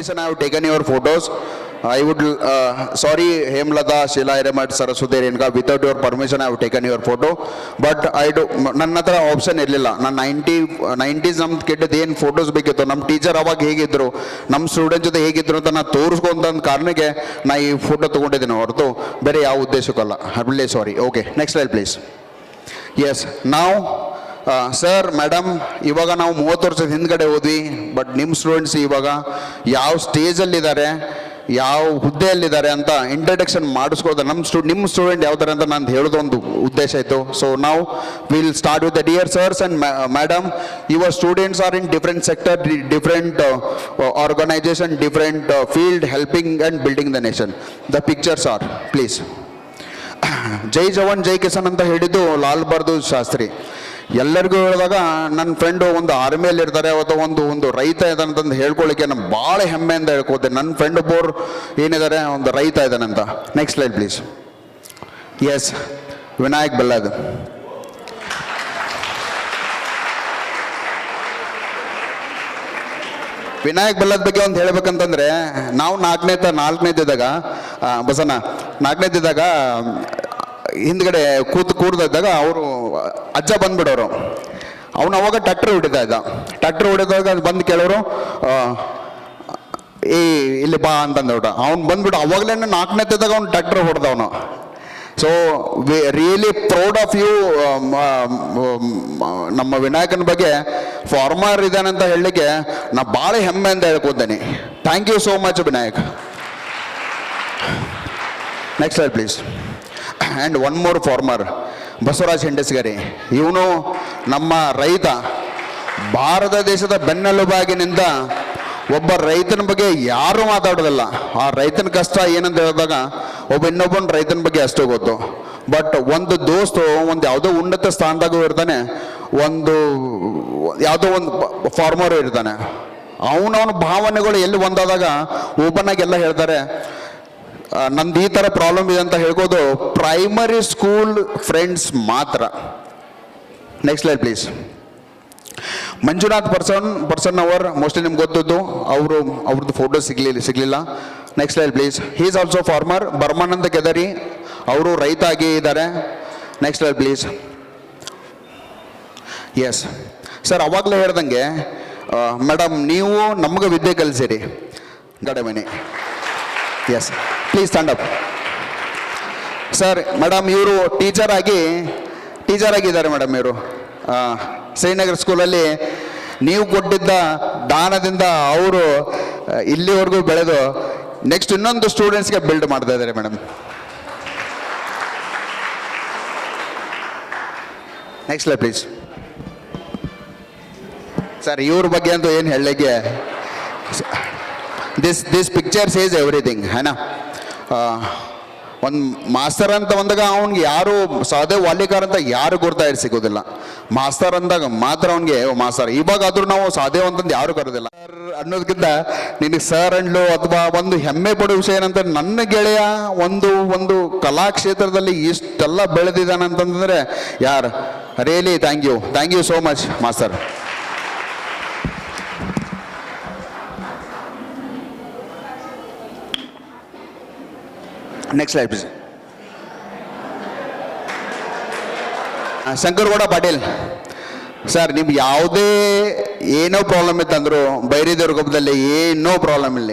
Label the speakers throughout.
Speaker 1: permission, I have taken your photos. I would, sorry, Hemlata, Sheila Hiremat, Saraswati Renka, without your permission, I have taken your photo. But I do, ನನ್ನ ಹತ್ರ option ಇರಲಿಲ್ಲ. ನಾನು 90s ನಮ್ಮ kid ಏನು photos ಬೇಕಿತ್ತು, ನಮ್ಮ teacher ಅವಾಗ ಹೇಗಿದ್ರು, ನಮ್ಮ ಸ್ಟೂಡೆಂಟ್ ಜೊತೆ ಹೇಗಿದ್ರು ಅಂತ ನಾನು ತೋರಿಸ್ಕೊಂತ ಕಾರಣಕ್ಕೆ ನಾ ಈ ಫೋಟೋ ತೊಗೊಂಡಿದ್ದೀನಿ ಹೊರತು ಬೇರೆ ಯಾವ ಉದ್ದೇಶಕ್ಕಲ್ಲ. ಹರ್ಬಲಿ sorry. Okay, next slide please. Yes, ನಾವು ಸರ್ ಮೇಡಮ್ ಇವಾಗ ನಾವು 30 ವರ್ಷದ ಹಿಂದ್ಗಡೆ ಹೋದ್ವಿ. ಬಟ್ ನಿಮ್ಮ ಸ್ಟೂಡೆಂಟ್ಸ್ ಇವಾಗ ಯಾವ ಸ್ಟೇಜಲ್ಲಿದ್ದಾರೆ, ಯಾವ ಹುದ್ದೆಯಲ್ಲಿದ್ದಾರೆ ಅಂತ ಇಂಟ್ರಡಕ್ಷನ್ ಮಾಡಿಸ್ಕೋದ ನಿಮ್ಮ ಸ್ಟೂಡೆಂಟ್ ಯಾವ ಥರ ಅಂತ ನಾನು ಹೇಳೋದು ಒಂದು ಉದ್ದೇಶ ಇತ್ತು. ಸೊ ನಾವು will start with the dear sirs and madam, your students are in different sector, different organisation, different field, helping and building the nation. The pictures are please. ಜೈ ಜವಾನ್ ಜೈ ಕಿಸಾನ್ ಅಂತ ಹೇಳಿದ್ದು ಲಾಲ್ ಬಹದ್ದೂರ್ ಶಾಸ್ತ್ರಿ. ಎಲ್ಲರಿಗೂ ಹೇಳಿದಾಗ ನನ್ನ ಫ್ರೆಂಡು ಒಂದು ಆರ್ಮಿಯಲ್ಲಿ ಇರ್ತಾರೆ ಅಥವಾ ಒಂದು ರೈತ ಇದ್ದಾನೆ ಅಂತಂದು ಹೇಳ್ಕೊಳ್ಳಿಕ್ಕೆ ನಾನು ಭಾಳ ಹೆಮ್ಮೆಯಿಂದ ಹೇಳ್ಕೋತೆ. ನನ್ನ ಫ್ರೆಂಡ್ ಒಬ್ಬರು ಏನಿದ್ದಾರೆ, ಒಂದು ರೈತ ಇದ್ದಾನೆ ಅಂತ. Next slide please. Yes, Vinayak Bellad. Vinayak Bellad ಬಗ್ಗೆ ಒಂದು ಹೇಳ್ಬೇಕಂತಂದ್ರೆ, ನಾವು ನಾಲ್ಕನೇದಿದ್ದಾಗ ಬಸನ ನಾಲ್ಕನೇದಿದ್ದಾಗ ಹಿಂದ್ಗಡೆ ಕೂಡ್ದಿದ್ದಾಗ ಅವರು ಅಜ್ಜ ಬಂದ್ಬಿಡೋರು. ಅವನು ಅವಾಗ ಟ್ರ್ಯಾಕ್ಟರ್ ಹೊಡಿದಾಗ ಅದು ಬಂದು ಕೇಳೋರು, ಇಲ್ಲಿ ಬಾ ಅಂತಂದ್ಬಿಟ್ಟ. ಅವ್ನು ಬಂದ್ಬಿಟ್ಟು ಅವಾಗಲೇ 4ನೇದಿದ್ದಾಗ ಅವ್ನು ಟ್ರ್ಯಾಕ್ಟರ್ ಹೊಡೆದವನು. So really proud of you. ನಮ್ಮ ವಿನಾಯಕನ ಬಗ್ಗೆ ಫಾರ್ಮರ್ ಇದ್ದಾನೆ ಅಂತ ಹೇಳಲಿಕ್ಕೆ ನಾ ಭಾಳ ಹೆಮ್ಮೆಯಿಂದ ಹೇಳ್ಕೊತೇನೆ. Thank you so much Vinayak. Next slide please. And one more farmer, Basavaraj Hendasgari. ಇವನು ನಮ್ಮ ರೈತ, ಭಾರತ ದೇಶದ ಬೆನ್ನೆಲುಬಾಗಿನಿಂದ ಒಬ್ಬ ರೈತನ ಬಗ್ಗೆ ಯಾರೂ ಮಾತಾಡೋದಿಲ್ಲ. ಆ ರೈತನ ಕಷ್ಟ ಏನಂತ ಹೇಳಿದಾಗ ಇನ್ನೊಬ್ಬನ ರೈತನ ಬಗ್ಗೆ ಅಷ್ಟೇ ಗೊತ್ತು. ಬಟ್ ಒಂದು ದೋಸ್ತು ಒಂದು ಯಾವುದೋ ಉನ್ನತ ಸ್ಥಾನದಾಗೂ ಇರ್ತಾನೆ, ಯಾವುದೋ ಒಂದು ಫಾರ್ಮರು ಇರ್ತಾನೆ. ಅವನವನ ಭಾವನೆಗಳು ಎಲ್ಲಿ ಒಂದಾದಾಗ ಓಪನ್ ಆಗಿ ಎಲ್ಲ ಹೇಳ್ತಾರೆ. ನಂದು ಈ ಥರ ಪ್ರಾಬ್ಲಮ್ ಇದೆ ಅಂತ ಹೇಳ್ಬೋದು ಪ್ರೈಮರಿ ಸ್ಕೂಲ್ ಫ್ರೆಂಡ್ಸ್ ಮಾತ್ರ. Next slide please. Manjunath person ಅವರ್ ಮೋಸ್ಟ್ಲಿ ನಿಮ್ಗೆ ಗೊತ್ತಿದ್ದು, ಅವ್ರದ್ದು ಫೋಟೋ ಸಿಗಲಿಲ್ಲ. Next slide please. He is also farmer. Barmananda Kedari ಅವರು ರೈತ ಆಗಿ ಇದ್ದಾರೆ. Next slide please. Yes sir, ಅವಾಗಲೇ ಹೇಳ್ದಂಗೆ ಮೇಡಮ್ ನೀವು ನಮಗೆ ವಿದ್ಯೆ ಕಲಿಸಿರಿ ಗಡಮನೆ. Yes, please stand up. Sir madam ಇವರು ಟೀಚರ್ ಆಗಿದ್ದಾರೆ ಮೇಡಮ್. ಇವರು ಶ್ರೀನಗರ್ ಸ್ಕೂಲಲ್ಲಿ ನೀವು ಕೊಟ್ಟಿದ್ದ ದಾನದಿಂದ ಅವರು ಇಲ್ಲಿವರೆಗೂ ಬೆಳೆದು ನೆಕ್ಸ್ಟ್ ಇನ್ನೊಂದು ಸ್ಟೂಡೆಂಟ್ಸ್ಗೆ ಬಿಲ್ಡ್ ಮಾಡ್ತಾ ಇದ್ದಾರೆ madam. Next slide please. Sir ಇವ್ರ ಬಗ್ಗೆ ಅಂತೂ ಏನು ಹೇಳಲಿಕ್ಕೆ, ದಿಸ್ ಪಿಕ್ಚರ್ ಸೇಸ್ ಎವ್ರಿಥಿಂಗ್ ಹೈನಾ. ಒಂದು ಮಾಸ್ತರ್ ಅಂತ ಬಂದಾಗ ಅವ್ನಿಗೆ ಯಾರು ಸಾದೇ ವಾಲಿಕಾರ್ ಅಂತ ಯಾರು ಸಿಗೋದಿಲ್ಲ. ಮಾಸ್ತರ್ ಅಂದಾಗ ಮಾತ್ರ ಅವ್ನಿಗೆ ಮಾಸ್ತರ್. ಇವಾಗ ಆದ್ರೂ ನಾವು ಸಾದೇ ಅಂತಂದು ಯಾರು ಕರೋದಿಲ್ಲ. ಸರ್ ಅನ್ನೋದಕ್ಕಿಂತ ನಿನಗೆ ಸರ್ ಅಂಡ್ಲು ಅಥವಾ ಒಂದು ಹೆಮ್ಮೆ ಪಡೋ ವಿಷಯ ಏನಂತ, ನನ್ನ ಗೆಳೆಯ ಒಂದು ಕಲಾಕ್ಷೇತ್ರದಲ್ಲಿ ಇಷ್ಟೆಲ್ಲ ಬೆಳೆದಿದ್ದಾನೆ ಅಂತಂದ್ರೆ ಯಾರು. Really thank you so much master. Next slide please. Shankaragouda Patil sir, ನಿಮ್ಗೆ ಯಾವುದೇ ಏನೋ ಪ್ರಾಬ್ಲಮ್ ಇತ್ತಂದ್ರು ಬೈರಿದುರ್ಗದಲ್ಲಿ ಏನೋ ಪ್ರಾಬ್ಲಮ್ ಇಲ್ಲ.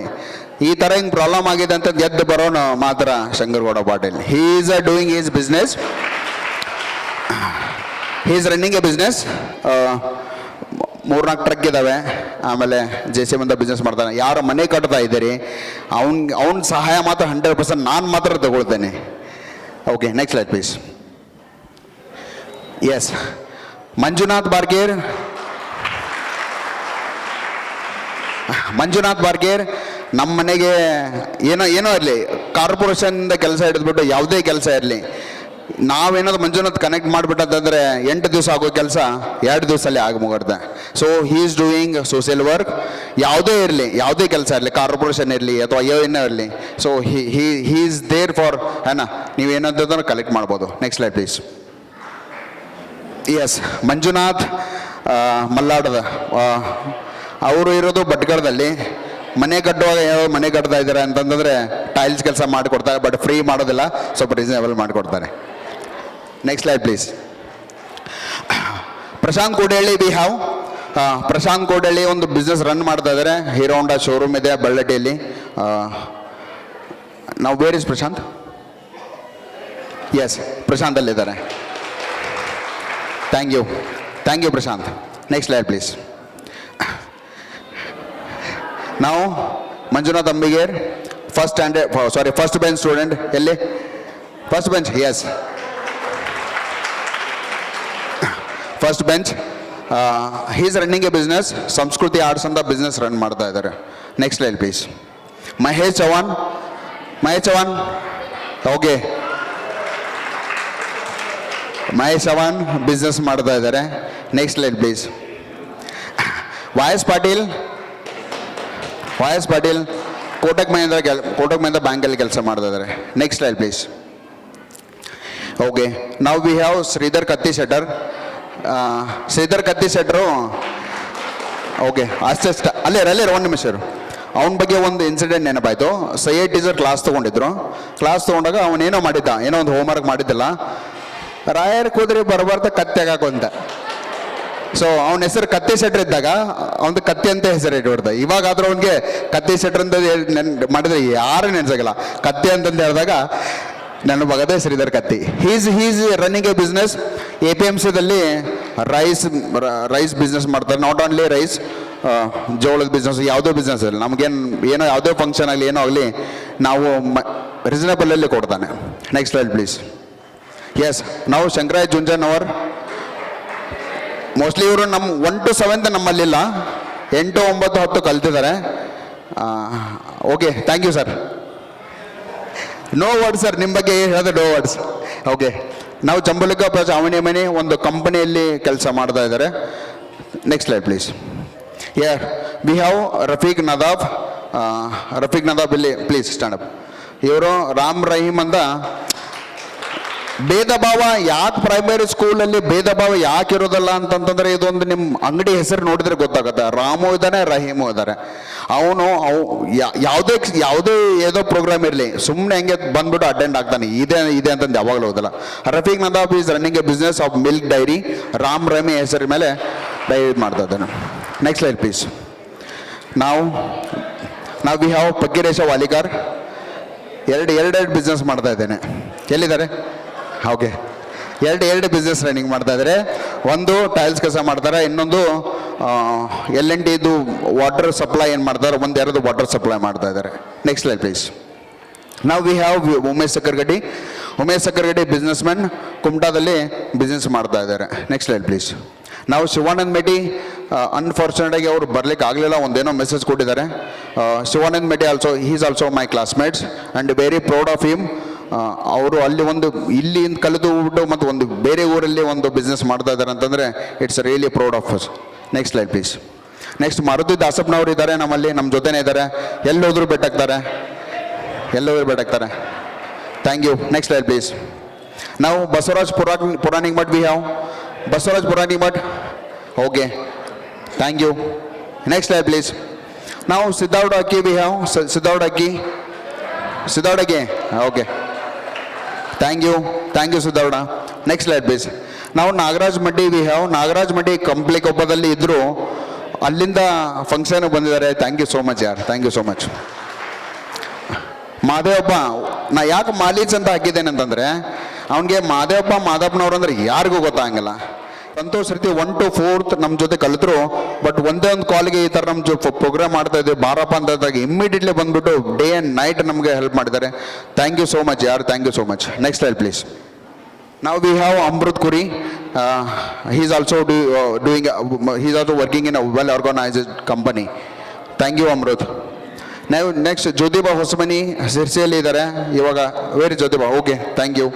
Speaker 1: ಈ ಥರ ಹಿಂಗೆ ಪ್ರಾಬ್ಲಮ್ ಆಗಿದೆ ಅಂತ ಗೆದ್ದು ಬರೋನು ಮಾತ್ರ Shankaragouda Patil. He is doing is business, he is running a business. 3-4 truck ಇದ್ದಾವೆ. ಆಮೇಲೆ JCB ಅಂತ ಬಿಸ್ನೆಸ್ ಮಾಡ್ತಾನೆ. ಯಾರು ಮನೆ ಕಟ್ತಾ ಇದ್ದೀರಿ ಅವ್ನ ಸಹಾಯ ಮಾತ್ರ 100% ನಾನು ಮಾತ್ರ ತಗೊಳ್ತೇನೆ. Okay, next slide please. Yes, Manjunath Bargeer ನಮ್ಮ ಮನೆಗೆ ಏನೋ ಇರಲಿ, ಕಾರ್ಪೊರೇಷನ್ದ ಕೆಲಸ ಹಿಡಿದ್ಬಿಟ್ಟು ಯಾವುದೇ ಕೆಲಸ ಇರಲಿ, ನಾವೇನಾದ್ರು ಮಂಜುನಾಥ್ ಕನೆಕ್ಟ್ ಮಾಡಿಬಿಟ್ಟಂತಂದರೆ 8 ದಿವಸ ಆಗೋ ಕೆಲಸ 2 ದಿವಸದಲ್ಲಿ ಮುಗಿರುತ್ತೆ. So he is doing social work. ಯಾವುದೇ ಕೆಲಸ ಇರಲಿ, ಕಾರ್ಪೊರೇಷನ್ ಇರಲಿ ಅಥವಾ ಏನೋ ಇರಲಿ. So he is there for ನೀವೇನಾದ್ರೂ ಕಲೆಕ್ಟ್ ಮಾಡ್ಬೋದು. Next slide please. Yes, Manjunath Mallada ಅವರು ಇರೋದು ಭಟ್ಕಳದಲ್ಲಿ. ಮನೆ ಕಟ್ಟುವಾಗ ಯಾವ ಮನೆ ಕಟ್ತಾ ಇದ್ದಾರೆ ಅಂತಂದರೆ ಟೈಲ್ಸ್ ಕೆಲಸ ಮಾಡಿಕೊಡ್ತಾರೆ, ಬಟ್ ಫ್ರೀ ಮಾಡೋದಿಲ್ಲ, ಸ್ವಲ್ಪ ರೀಸನೇಬಲ್ ಮಾಡಿಕೊಡ್ತಾರೆ. Next slide please. Prashant Kodalli we have. Prashant Kodalli ಒಂದು ಬಿಸ್ನೆಸ್ ರನ್ ಮಾಡ್ತಾ ಇದ್ದಾರೆ. ಹೀರೋ ಹೋಂಡಾ ಶೋರೂಮ್ ಇದೆ ಬಳ್ಳಟ್ಟಿಯಲ್ಲಿ. ನಾವು where is Prashant? Yes, Prashant ಅಲ್ಲಿದ್ದಾರೆ. Thank you Prashant. Next slide please. ನಾವು Manjunath Ambiger, first bench student. ಎಲ್ಲಿ? First bench. Yes, first bench. He's running a business, Sanskriti arts ಅಂತ ಬಿಸ್ನೆಸ್ ರನ್ ಮಾಡ್ತಾ ಇದ್ದಾರೆ. Next slide please. Mahesh Chavan. Okay, Mahesh Chavan business ಮಾಡ್ತಾ ಇದ್ದಾರೆ. Next slide please. ವಾಯಸ್ ಪಾಟೀಲ್ ಕೋಟಕ್ ಮಹೇಂದ್ರ ಬ್ಯಾಂಕಲ್ಲಿ ಕೆಲಸ ಮಾಡ್ತಾ ಇದ್ದಾರೆ. Next slide please. ಓಕೆ, ನಾವು we have Shridhar Katti ಶೆಟ್ಟರು. Okay, ಅಷ್ಟೇ ಅಲ್ಲೇ ಒಂದು ನಿಮಿಷ. ಅವನ ಬಗ್ಗೆ ಒಂದು ಇನ್ಸಿಡೆಂಟ್ ನೆನಪಾಯಿತು. ಸೈಯದ್ ಟೀಚರ್ ಕ್ಲಾಸ್ ತೊಗೊಂಡಾಗ ಅವನೇನೋ ಮಾಡಿದ್ದ, ಏನೋ ಒಂದು ಹೋಮ್ವರ್ಕ್ ಮಾಡಿದ್ದಿಲ್ಲ. ರಾಯರ್ ಕೂದ್ರಿ ಬರಬಾರ್ದ ಕತ್ತಿ ಹಾಕೊಂತ. ಸೊ ಅವನ ಹೆಸರು ಕತ್ತಿ ಶೆಟ್ರ್ ಇದ್ದಾಗ ಅವನು ಕತ್ತಿ ಅಂತ ಹೆಸರು ಇಟ್ಬಿಡ್ದ. ಇವಾಗಾದ್ರೂ ಅವನಿಗೆ ಕತ್ತಿ ಶೆಟ್ರ್ ಅಂತ ಮಾಡಿದ್ರೆ ಯಾರು ನೆನ್ಸಾಗಲ್ಲ. ಕತ್ತಿ ಅಂತಂದು ಹೇಳಿದಾಗ ನೆನಪಾಗದೆ Shridhar Katti. He's running a business. APMCದಲ್ಲಿ ರೈಸ್ ಬಿಸ್ನೆಸ್ ಮಾಡ್ತಾರೆ. ನಾಟ್ ಓನ್ಲಿ ರೈಸ್, ಜೋಳದ ಬಿಸ್ನೆಸ್, ಯಾವುದೋ ಬಿಸ್ನೆಸ್ ಇಲ್ಲ ಏನೋ ಯಾವುದೇ ಫಂಕ್ಷನ್ ಆಗಲಿ ಏನೋ ಆಗಲಿ ನಾವು ರೀಸನೇಬಲಲ್ಲಿ ಕೊಡ್ತಾನೆ. Next slide please. ಎಸ್, ನಾವು ಶಂಕರಾಯ್ ಜುಂಜನ್ ಅವರ್. ಮೋಸ್ಟ್ಲಿ ಇವರು ನಮ್ಮ 1 to 7 ನಮ್ಮಲ್ಲಿಲ್ಲ, 8, 9, 10 ಕಲ್ತಿದ್ದಾರೆ. Okay, thank you sir. No words sir, ನಿಮ್ಮ ಬಗ್ಗೆ ಹೇಳಿದ್ರೆ ನೋ ವರ್ಡ್ಸ್. ಓಕೆ, ನಾವು ಜಂಬುಲಿಕ ಚಾವಣಿ ಮನೆ ಒಂದು ಕಂಪನಿಯಲ್ಲಿ ಕೆಲಸ ಮಾಡ್ತಾ ಇದ್ದಾರೆ. Next slide please. We have Rafiq Nadaf ಇಲ್ಲಿ ಪ್ಲೀಸ್ ಸ್ಟ್ಯಾಂಡ್ ಅಪ್. ಇವರು ರಾಮ್ ರಹೀಮ್ ಅಂತ. ಭೇದ ಭಾವ ಯಾಕೆ ಪ್ರೈಮರಿ ಸ್ಕೂಲಲ್ಲಿ ಭೇದ ಭಾವ ಯಾಕೆ ಇರೋದಲ್ಲ ಅಂತಂತಂದ್ರೆ, ಇದೊಂದು ನಿಮ್ಮ ಅಂಗಡಿ ಹೆಸರು ನೋಡಿದ್ರೆ ಗೊತ್ತಾಗುತ್ತೆ. ರಾಮು ಇದ್ದಾನೆ, ರಹೀಮು ಇದ್ದಾರೆ. ಯಾವುದೇ ಏದೋ ಪ್ರೋಗ್ರಾಮ್ ಇರಲಿ, ಸುಮ್ಮನೆ ಹೆಂಗೆ ಬಂದ್ಬಿಟ್ಟು ಅಟೆಂಡ್ ಆಗ್ತಾನೆ. ಇದೆ ಅಂತಂದು ಯಾವಾಗಲೂ ಹೋದಲ್ಲ. Rafiq Nadaf is running a business of milk dairy. Ram Rahim ಹೆಸರು ಮೇಲೆ ಡೈರಿ ಮಾಡ್ತಾ ಇದ್ದಾನೆ. Next slide please. ನಾವು ವಿ ಹ್ಯಾವ್ ಪಕ್ಕೀರೇಶ ವಾಲಿಕಾರ್. ಎರಡು ಬಿಸ್ನೆಸ್ ಮಾಡ್ತಾ ಇದ್ದೇನೆ. ಎಲ್ಲಿದ್ದಾರೆ? ಓಕೆ, ಎರಡು ಬಿಸ್ನೆಸ್ ರನ್ನಿಂಗ್ ಮಾಡ್ತಾ ಇದ್ದಾರೆ. ಒಂದು ಟೈಲ್ಸ್ ಕೆಲಸ ಮಾಡ್ತಾರೆ, ಇನ್ನೊಂದು L&T ಇದು ವಾಟರ್ ಸಪ್ಲೈ ಏನು ಮಾಡ್ತಾರೆ, ಎರಡು ವಾಟರ್ ಸಪ್ಲೈ ಮಾಡ್ತಾ ಇದ್ದಾರೆ. Next slide please. ನಾವು we have Umesh Sakkargaddi businessman, ಕುಮಟಾದಲ್ಲಿ ಬಿಸ್ನೆಸ್ ಮಾಡ್ತಾ ಇದ್ದಾರೆ. Next slide please. ನಾವು ಶಿವಾನಂದ್ ಮೇಟಿ, ಅನ್ಫಾರ್ಚುನೇಟಾಗಿ ಅವರು ಬರಲಿಕ್ಕೆ ಆಗಲಿಲ್ಲ, ಒಂದೇನೋ ಮೆಸೇಜ್ ಕೊಟ್ಟಿದ್ದಾರೆ. Shivanand Meti is also my classmates and very proud of him. ಅವರು ಅಲ್ಲಿ ಇಲ್ಲಿ ಕಲಿತು ಬಿಟ್ಟು ಮತ್ತು ಒಂದು ಬೇರೆ ಊರಲ್ಲಿ ಒಂದು ಬಿಸ್ನೆಸ್ ಮಾಡ್ತಾ ಇದ್ದಾರೆ ಅಂತಂದರೆ it's really proud of us. Next slide please. Next Maruti ದಾಸಪ್ಪನವರು ಇದ್ದಾರೆ, ನಮ್ಮ ಜೊತೆನೇ ಇದ್ದಾರೆ. ಎಲ್ಲೋದ್ರೂ ಭೇಟಾಗ್ತಾರೆ. Thank you. Next slide please. ನಾವು Basavaraj Puranik Math. We have Basavaraj Puranik Math. Okay, thank you. Next slide please. ನಾವು Siddhartha Akki. We have Siddhartha Akki. Okay, thank you Siddhartha. Next slide please. ನಾವು ನಾಗರಾಜ್ ಮಡ್ಡಿ. We have Nagaraj Maddi. ಕಂಪ್ಲಿ ಕೊಪ್ಪದಲ್ಲಿ ಇದ್ದರು, ಅಲ್ಲಿಂದ ಫಂಕ್ಷನ್ಗೆ ಬಂದಿದ್ದಾರೆ. ಥ್ಯಾಂಕ್ ಯು ಸೋ ಮಚ್ ಯಾರ್, thank you so much. Madevappa, ನಾ ಯಾಕೆ ಮಾಲೀಚ್ ಅಂತ ಹಾಕಿದ್ದೇನೆ ಅಂತಂದರೆ, ಅವನಿಗೆ ಮಾದಪ್ಪನವ್ರು ಅಂದ್ರೆ ಯಾರಿಗೂ ಗೊತ್ತಾಗಂಗಿಲ್ಲ. ಸಂತೋಷ್ ರೀತಿ 1 to 4 ನಮ್ಮ ಜೊತೆ ಕಲಿತರು. ಬಟ್ ಒಂದೇ ಒಂದು ಕಾಲ್ಗೆ ಈ ಥರ ನಮ್ಮ ಪ್ರೋಗ್ರಾಮ್ ಮಾಡ್ತಾ ಇದ್ದೀವಿ ಬಾರಪ್ಪ ಅಂತಂದಾಗ ಇಮ್ಮಿಡಿಯೇಟ್ಲಿ ಬಂದ್ಬಿಟ್ಟು ಡೇ ಆ್ಯಂಡ್ ನೈಟ್ ನಮಗೆ ಹೆಲ್ಪ್ ಮಾಡಿದ್ದಾರೆ. ಥ್ಯಾಂಕ್ ಯು ಸೋ ಮಚ್ ಯಾರ್, thank you so much. Next slide please. ನಾವು we have Amrit Kuri. Is also working in a well organised company. Thank you Amrit. ನಾವು ನೆಕ್ಸ್ಟ್ ಜ್ಯೋತಿಬಾ ಹೊಸಮನಿ ಸಿರ್ಸಿಯಲ್ಲಿ ಇದ್ದಾರೆ ಇವಾಗ. Where Jyotiba. Okay, thank you.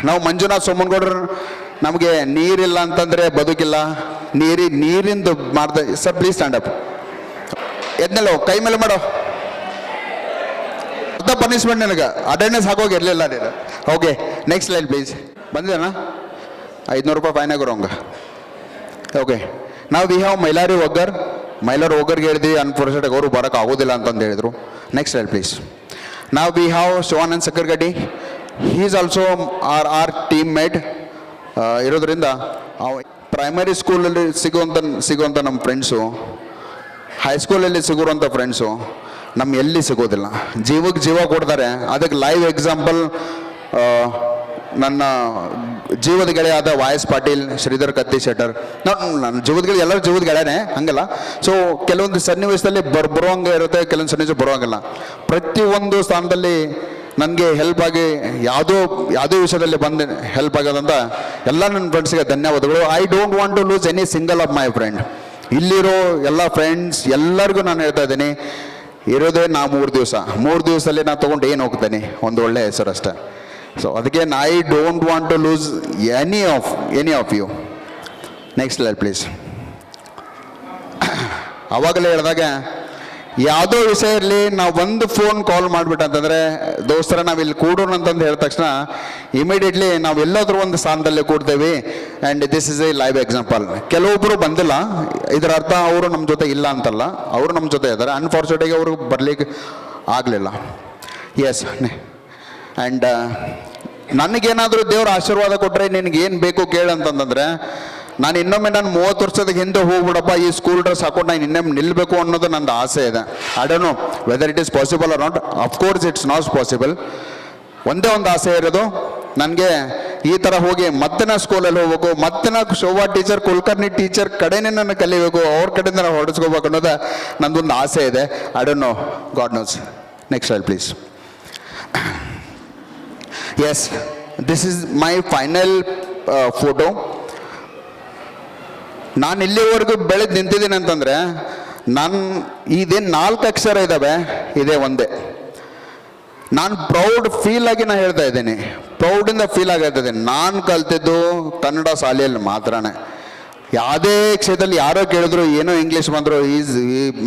Speaker 1: ನಾವು ಮಂಜುನಾಥ್ ಸೋಮನಗೌಡರು. ನಮಗೆ ನೀರಿಲ್ಲ ಅಂತಂದರೆ ಬದುಕಿಲ್ಲ. ನೀರಿಂದು ಮಾಡ್ದೆ ಸರ್. Please stand up. ಎದ್ನೆಲ್ಲ ಕೈ ಮೇಲೆ ಮಾಡೋ. ಅರ್ಧ ಪನಿಷ್ಮೆಂಟ್ ನನಗೆ ಅಟೆಂಡೆನ್ಸ್ ಹಾಕೋಗಿ ಇರಲಿಲ್ಲ ನೀನು. Okay, next slide please. ಬಂದಿದ್ದಾನ? 500 ರೂಪಾಯಿ ಫೈನ್ ಆಗಿರೋಂಗ. ಓಕೆ, ನಾವು ವಿ ಹ್ಯಾವ್ ಮೈಲಾರಿ ಒಗ್ಗರ್. ಮೈಲರ್ ಹೋಗರ್ಗೆ ಹೇಳಿದ್ವಿ, ಅನ್ಫಾರ್ಚುನೇಟ್ ಅವರು ಬರೋಕೆ ಆಗೋದಿಲ್ಲ ಅಂತಂದು ಹೇಳಿದರು. ನೆಕ್ಸ್ಟ್ ಹೇಳಿ ಪ್ಲೀಸ್. ನಾವು we have Shivanand Sakkargaddi. He is also our teammate ಇರೋದ್ರಿಂದ ಪ್ರೈಮರಿ ಸ್ಕೂಲಲ್ಲಿ ಸಿಗುವಂಥ ನಮ್ಮ ಫ್ರೆಂಡ್ಸು, ಹೈಸ್ಕೂಲಲ್ಲಿ ಸಿಗುವಂಥ ಫ್ರೆಂಡ್ಸು ನಮ್ಮ ಎಲ್ಲಿ ಸಿಗೋದಿಲ್ಲ. ಜೀವಕ್ಕೆ ಜೀವ ಕೊಡ್ತಾರೆ. ಅದಕ್ಕೆ ಲೈವ್ ಎಕ್ಸಾಂಪಲ್ ನನ್ನ ಜೀವದ ಗೆಳೆಯಾದ ವಾಯಸ್ ಪಾಟೀಲ್, ಶ್ರೀಧರ್ ಕತ್ತಿ ಶೆಟ್ಟರ್. ನನ್ನ ಜೀವದ ಗೆಳೆಯ, ಎಲ್ಲರೂ ಜೀವದ ಗೆಳೆಯನೇ ಹಂಗಲ್ಲ. ಸೊ ಕೆಲವೊಂದು ಸನ್ನಿವೇಶದಲ್ಲಿ ಬರೋಂಗೆ ಇರುತ್ತೆ, ಕೆಲವೊಂದು ಸನ್ನಿವೇಶ ಬರೋಂಗಿಲ್ಲ. ಪ್ರತಿಯೊಂದು ಸ್ಥಾನದಲ್ಲಿ ನನಗೆ ಹೆಲ್ಪ್ ಆಗಿ ಯಾವುದೇ ವಿಷಯದಲ್ಲಿ ಬಂದು ಹೆಲ್ಪ್ ಆಗೋದಂತ ಎಲ್ಲ ನನ್ನ ಫ್ರೆಂಡ್ಸ್ಗೆ ಧನ್ಯವಾದಗಳು. I don't want to lose any single of my friend. ಇಲ್ಲಿರೋ ಎಲ್ಲ ಫ್ರೆಂಡ್ಸ್ ಎಲ್ಲರಿಗೂ ನಾನು ಹೇಳ್ತಾ ಇದ್ದೀನಿ, ಇರೋದೇ ನಾ 3 ದಿವಸದಲ್ಲಿ ನಾನು ತೊಗೊಂಡು ಏನು ಹೋಗ್ತೇನೆ, ಒಂದು ಒಳ್ಳೆಯ ಹೆಸರು ಅಷ್ಟೇ. ಸೊ ಅದಕ್ಕೆ I don't want to lose any of you. Next light please. ಆವಾಗಲೇ ಹೇಳಿದಾಗ ಯಾವುದೋ ವಿಷಯ ಇರಲಿ, ನಾವು ಒಂದು ಫೋನ್ ಕಾಲ್ ಮಾಡಿಬಿಟ್ಟಂತಂದರೆ ದೋಸ್ತರ ನಾವಿಲ್ಲಿ ಕೂಡೋಣ ಅಂತಂದು ಹೇಳಿದ ತಕ್ಷಣ ಇಮಿಡಿಯೇಟ್ಲಿ ನಾವು ಎಲ್ಲಾದರೂ ಒಂದು ಸ್ಥಾನದಲ್ಲಿ ಕೂಡ್ತೇವೆ. And this is a live example. ಕೆಲವೊಬ್ಬರು ಬಂದಿಲ್ಲ, ಇದರ ಅರ್ಥ ಅವರು ನಮ್ಮ ಜೊತೆ ಇಲ್ಲ ಅಂತಲ್ಲ, ಅವರು ನಮ್ಮ ಜೊತೆ ಇದ್ದಾರೆ. ಅನ್ಫಾರ್ಚುನೇಟಾಗಿ ಅವರು ಬರಲಿಕ್ಕೆ ಆಗಲಿಲ್ಲ. ಎಸ್. ಆ್ಯಂಡ್ ನನಗೇನಾದರೂ ದೇವ್ರ ಆಶೀರ್ವಾದ ಕೊಟ್ಟರೆ ನಿನಗೇನು ಬೇಕು ಕೇಳಂತಂದರೆ, ನಾನು ಇನ್ನೊಮ್ಮೆ ನಾನು 30 ವರ್ಷದ ಹಿಂದೆ ಹೋಗ್ಬಿಡಪ್ಪ, ಈ ಸ್ಕೂಲ್ ಡ್ರೆಸ್ ಹಾಕೊಂಡು ನಾನು ಇನ್ನೊಮ್ಮೆ ನಿಲ್ಲಬೇಕು ಅನ್ನೋದು ನನ್ನ ಆಸೆ ಇದೆ. I don't know whether it is possible or not. Of course it's not possible. ಒಂದೇ ಒಂದು ಆಸೆ ಇರೋದು ನನಗೆ, ಈ ಥರ ಹೋಗಿ ಮತ್ತೆ ನಾ ಸ್ಕೂಲಲ್ಲಿ ಹೋಗ್ಬೇಕು, ಮತ್ತೆ ನಾ ಶೋಭಾ ಟೀಚರ್, ಕುಲಕರ್ಣಿ ಟೀಚರ್ ಕಡೆನೇ ನಾನು ಕಲಿಬೇಕು, ಅವ್ರ ಕಡೆಯಿಂದ ನಾನು ಹೊಡೆಸ್ಕೋಬೇಕು ಅನ್ನೋದು ನಂದೊಂದು ಆಸೆ ಇದೆ. I don't know, God knows. Next slide please. Yes, this is my final photo. ನಾನು ಇಲ್ಲಿವರೆಗೂ ಬೆಳೆದು ನಿಂತಿದ್ದೀನಿ ಅಂತಂದರೆ, ಇದೇನು 4 ಅಕ್ಷರ ಇದ್ದಾವೆ, ಇದೇ ಒಂದೇ. ನಾನು ಪ್ರೌಡ್ ಫೀಲ್ ಆಗಿ ನಾನು ಹೇಳ್ತಾ ಇದ್ದೀನಿ, ಪ್ರೌಡಿಂದ ಫೀಲ್ ಆಗಿದ್ದೀನಿ. ನಾನು ಕಲ್ತಿದ್ದು ಕನ್ನಡ ಶಾಲೆಯಲ್ಲಿ ಮಾತ್ರನೇ. ಯಾವುದೇ ಕ್ಷೇತ್ರದಲ್ಲಿ ಯಾರೋ ಕೇಳಿದ್ರು, ಏನೋ ಇಂಗ್ಲೀಷ್ ಬಂದರು,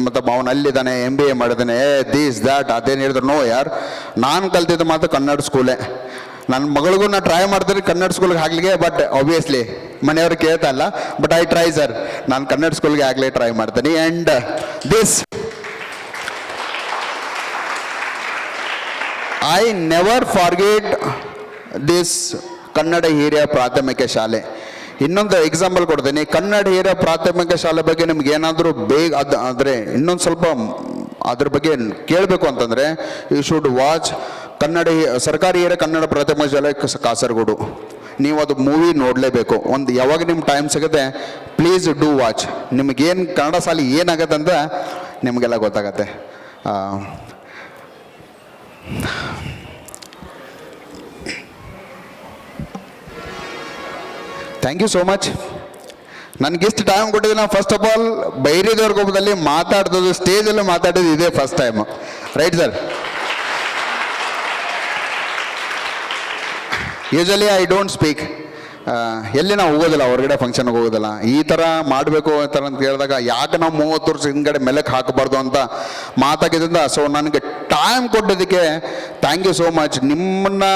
Speaker 1: ಮತ್ತು ಅವನು ಅಲ್ಲಿದ್ದಾನೆ, MBA ಮಾಡಿದ್ದಾನೆ, ದಿಸ್ ದ್ಯಾಟ್ ಅದೇನು ಹೇಳಿದ್ರು, ನೋ ಯಾರ್. ನಾನು ಕಲ್ತಿದ್ದು ಮಾತ್ರ ಕನ್ನಡ ಸ್ಕೂಲೇ. ನನ್ನ ಮಗಳಿಗೂ ನಾನು ಟ್ರೈ ಮಾಡ್ತೀನಿ ಕನ್ನಡ ಸ್ಕೂಲ್ಗೆ ಹಾಕ್ಲಿಕ್ಕೆ. ಬಟ್ ಆಬ್ವಿಯಸ್ಲಿ ಮನೆಯವ್ರು ಕೇಳ್ತಾ ಇಲ್ಲ, ಬಟ್ ಐ ಟ್ರೈ ಸರ್. ನಾನು ಕನ್ನಡ ಸ್ಕೂಲ್ಗೆ ಆಗಲೇ ಟ್ರೈ ಮಾಡ್ತೀನಿ. And this I never forget this Kannada ಹಿರಿಯ ಪ್ರಾಥಮಿಕ ಶಾಲೆ. ಇನ್ನೊಂದು ಎಕ್ಸಾಂಪಲ್ ಕೊಡ್ತೀನಿ. ಕನ್ನಡ ಹಿರಿಯ ಪ್ರಾಥಮಿಕ ಶಾಲೆ ಬಗ್ಗೆ ನಿಮ್ಗೆ ಏನಾದರೂ ಆದರೆ ಇನ್ನೊಂದು ಸ್ವಲ್ಪ ಅದ್ರ ಬಗ್ಗೆ ಕೇಳಬೇಕು ಅಂತಂದರೆ, ಯು ಶುಡ್ ವಾಚ್ ಕನ್ನಡ ಸರ್ಕಾರಿ ಹಿರಿಯ ಕನ್ನಡ ಪ್ರಾಥಮಿಕ ಶಾಲೆ ಕಾಸರಗೋಡು. ನೀವು ಅದು ಮೂವಿ ನೋಡಲೇಬೇಕು. ಒಂದು ಯಾವಾಗ ನಿಮ್ಮ ಟೈಮ್ ಸಿಗುತ್ತೆ, ಪ್ಲೀಸ್ ಡೂ ವಾಚ್. ನಿಮಗೇನು ಕನ್ನಡ ಶಾಲೆ ಏನಾಗತ್ತೆ ಅಂತ ನಿಮಗೆಲ್ಲ ಗೊತ್ತಾಗತ್ತೆ. Thank you so much. ನನಗಿಷ್ಟು ಟೈಮ್ ಕೊಟ್ಟಿದ್ದೀನಿ. ಫಸ್ಟ್ ಆಫ್ ಆಲ್ ಬೈರಿದವ್ರ ಕೋಪದಲ್ಲಿ ಮಾತಾಡ್ದದು, ಸ್ಟೇಜಲ್ಲಿ ಮಾತಾಡೋದು ಇದೇ first time, right sir? Usually I don't speak. ಎಲ್ಲಿ ನಾವು ಹೋಗೋದಿಲ್ಲ, ಹೊರಗಡೆ ಫಂಕ್ಷನ್ಗೆ ಹೋಗೋದಿಲ್ಲ. ಈ ಥರ ಮಾಡಬೇಕು ಆ ಥರ ಅಂತ ಹೇಳಿದಾಗ, ಯಾಕೆ ನಾವು 30 ವರ್ಷ ಹಿಂದ್ಗಡೆ ಮೆಲಕ್ಕೆ ಹಾಕಬಾರ್ದು ಅಂತ ಮಾತಾಗಿದ್ದರಿಂದ, ಸೊ ನನಗೆ ಟೈಮ್ ಕೊಟ್ಟಿದ್ದಕ್ಕೆ ಥ್ಯಾಂಕ್ ಯು ಸೋ ಮಚ್. ನಿಮ್ಮನ್ನು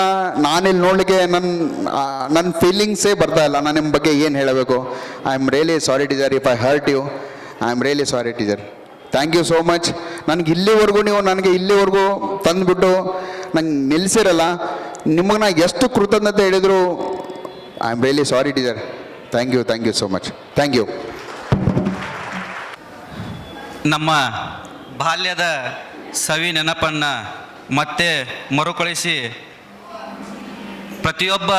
Speaker 1: ನಾನಿಲ್ಲಿ ನೋಡಲಿಕ್ಕೆ ನನ್ನ ಫೀಲಿಂಗ್ಸೇ ಬರ್ತಾ ಇಲ್ಲ. ನಾನು ನಿಮ್ಮ ಬಗ್ಗೆ ಏನು ಹೇಳಬೇಕು. I am really sorry teacher if I hurt you. I am really sorry teacher. Thank you so much. ನನಗೆ ಇಲ್ಲಿವರೆಗೂ ತಂದುಬಿಟ್ಟು ನಂಗೆ ನಿಲ್ಲಿಸಿರಲ್ಲ. ನಿಮಗೆ ನಾ ಎಷ್ಟು ಕೃತಜ್ಞತೆ ಹೇಳಿದ್ರು, I am really sorry teacher. Thank you so much. Thank you.
Speaker 2: ನಮ್ಮ ಬಾಲ್ಯದ ಸವಿ ನೆನಪನ್ನು ಮತ್ತೆ ಮರುಕಳಿಸಿ, ಪ್ರತಿಯೊಬ್ಬ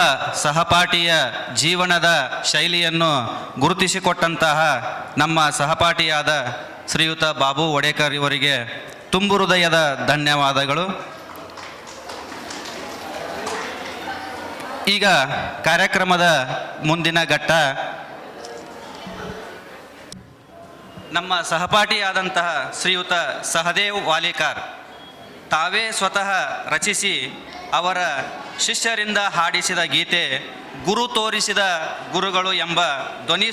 Speaker 2: ಸಹಪಾಠಿಯ ಜೀವನದ ಶೈಲಿಯನ್ನು ಗುರುತಿಸಿಕೊಟ್ಟಂತಹ ನಮ್ಮ ಸಹಪಾಠಿಯಾದ ಶ್ರೀಯುತ ಬಾಬು ವಡೇಕರ್ ಇವರಿಗೆ ತುಂಬು ಹೃದಯದ ಧನ್ಯವಾದಗಳು. ಈಗ ಕಾರ್ಯಕ್ರಮದ ಮುಂದಿನ ಘಟ್ಟ, ನಮ್ಮ ಸಹಪಾಠಿಯಾದಂತಹ ಶ್ರೀಯುತ ಸಹದೇವ್ ವಾಲಿಕಾರ್ ತಾವೇ ಸ್ವತಃ ರಚಿಸಿ ಅವರ ಶಿಷ್ಯರಿಂದ ಹಾಡಿಸಿದ ಗೀತೆ ಗುರು ತೋರಿಸಿದ ಗುರುಗಳು ಎಂಬ ಧ್ವನಿ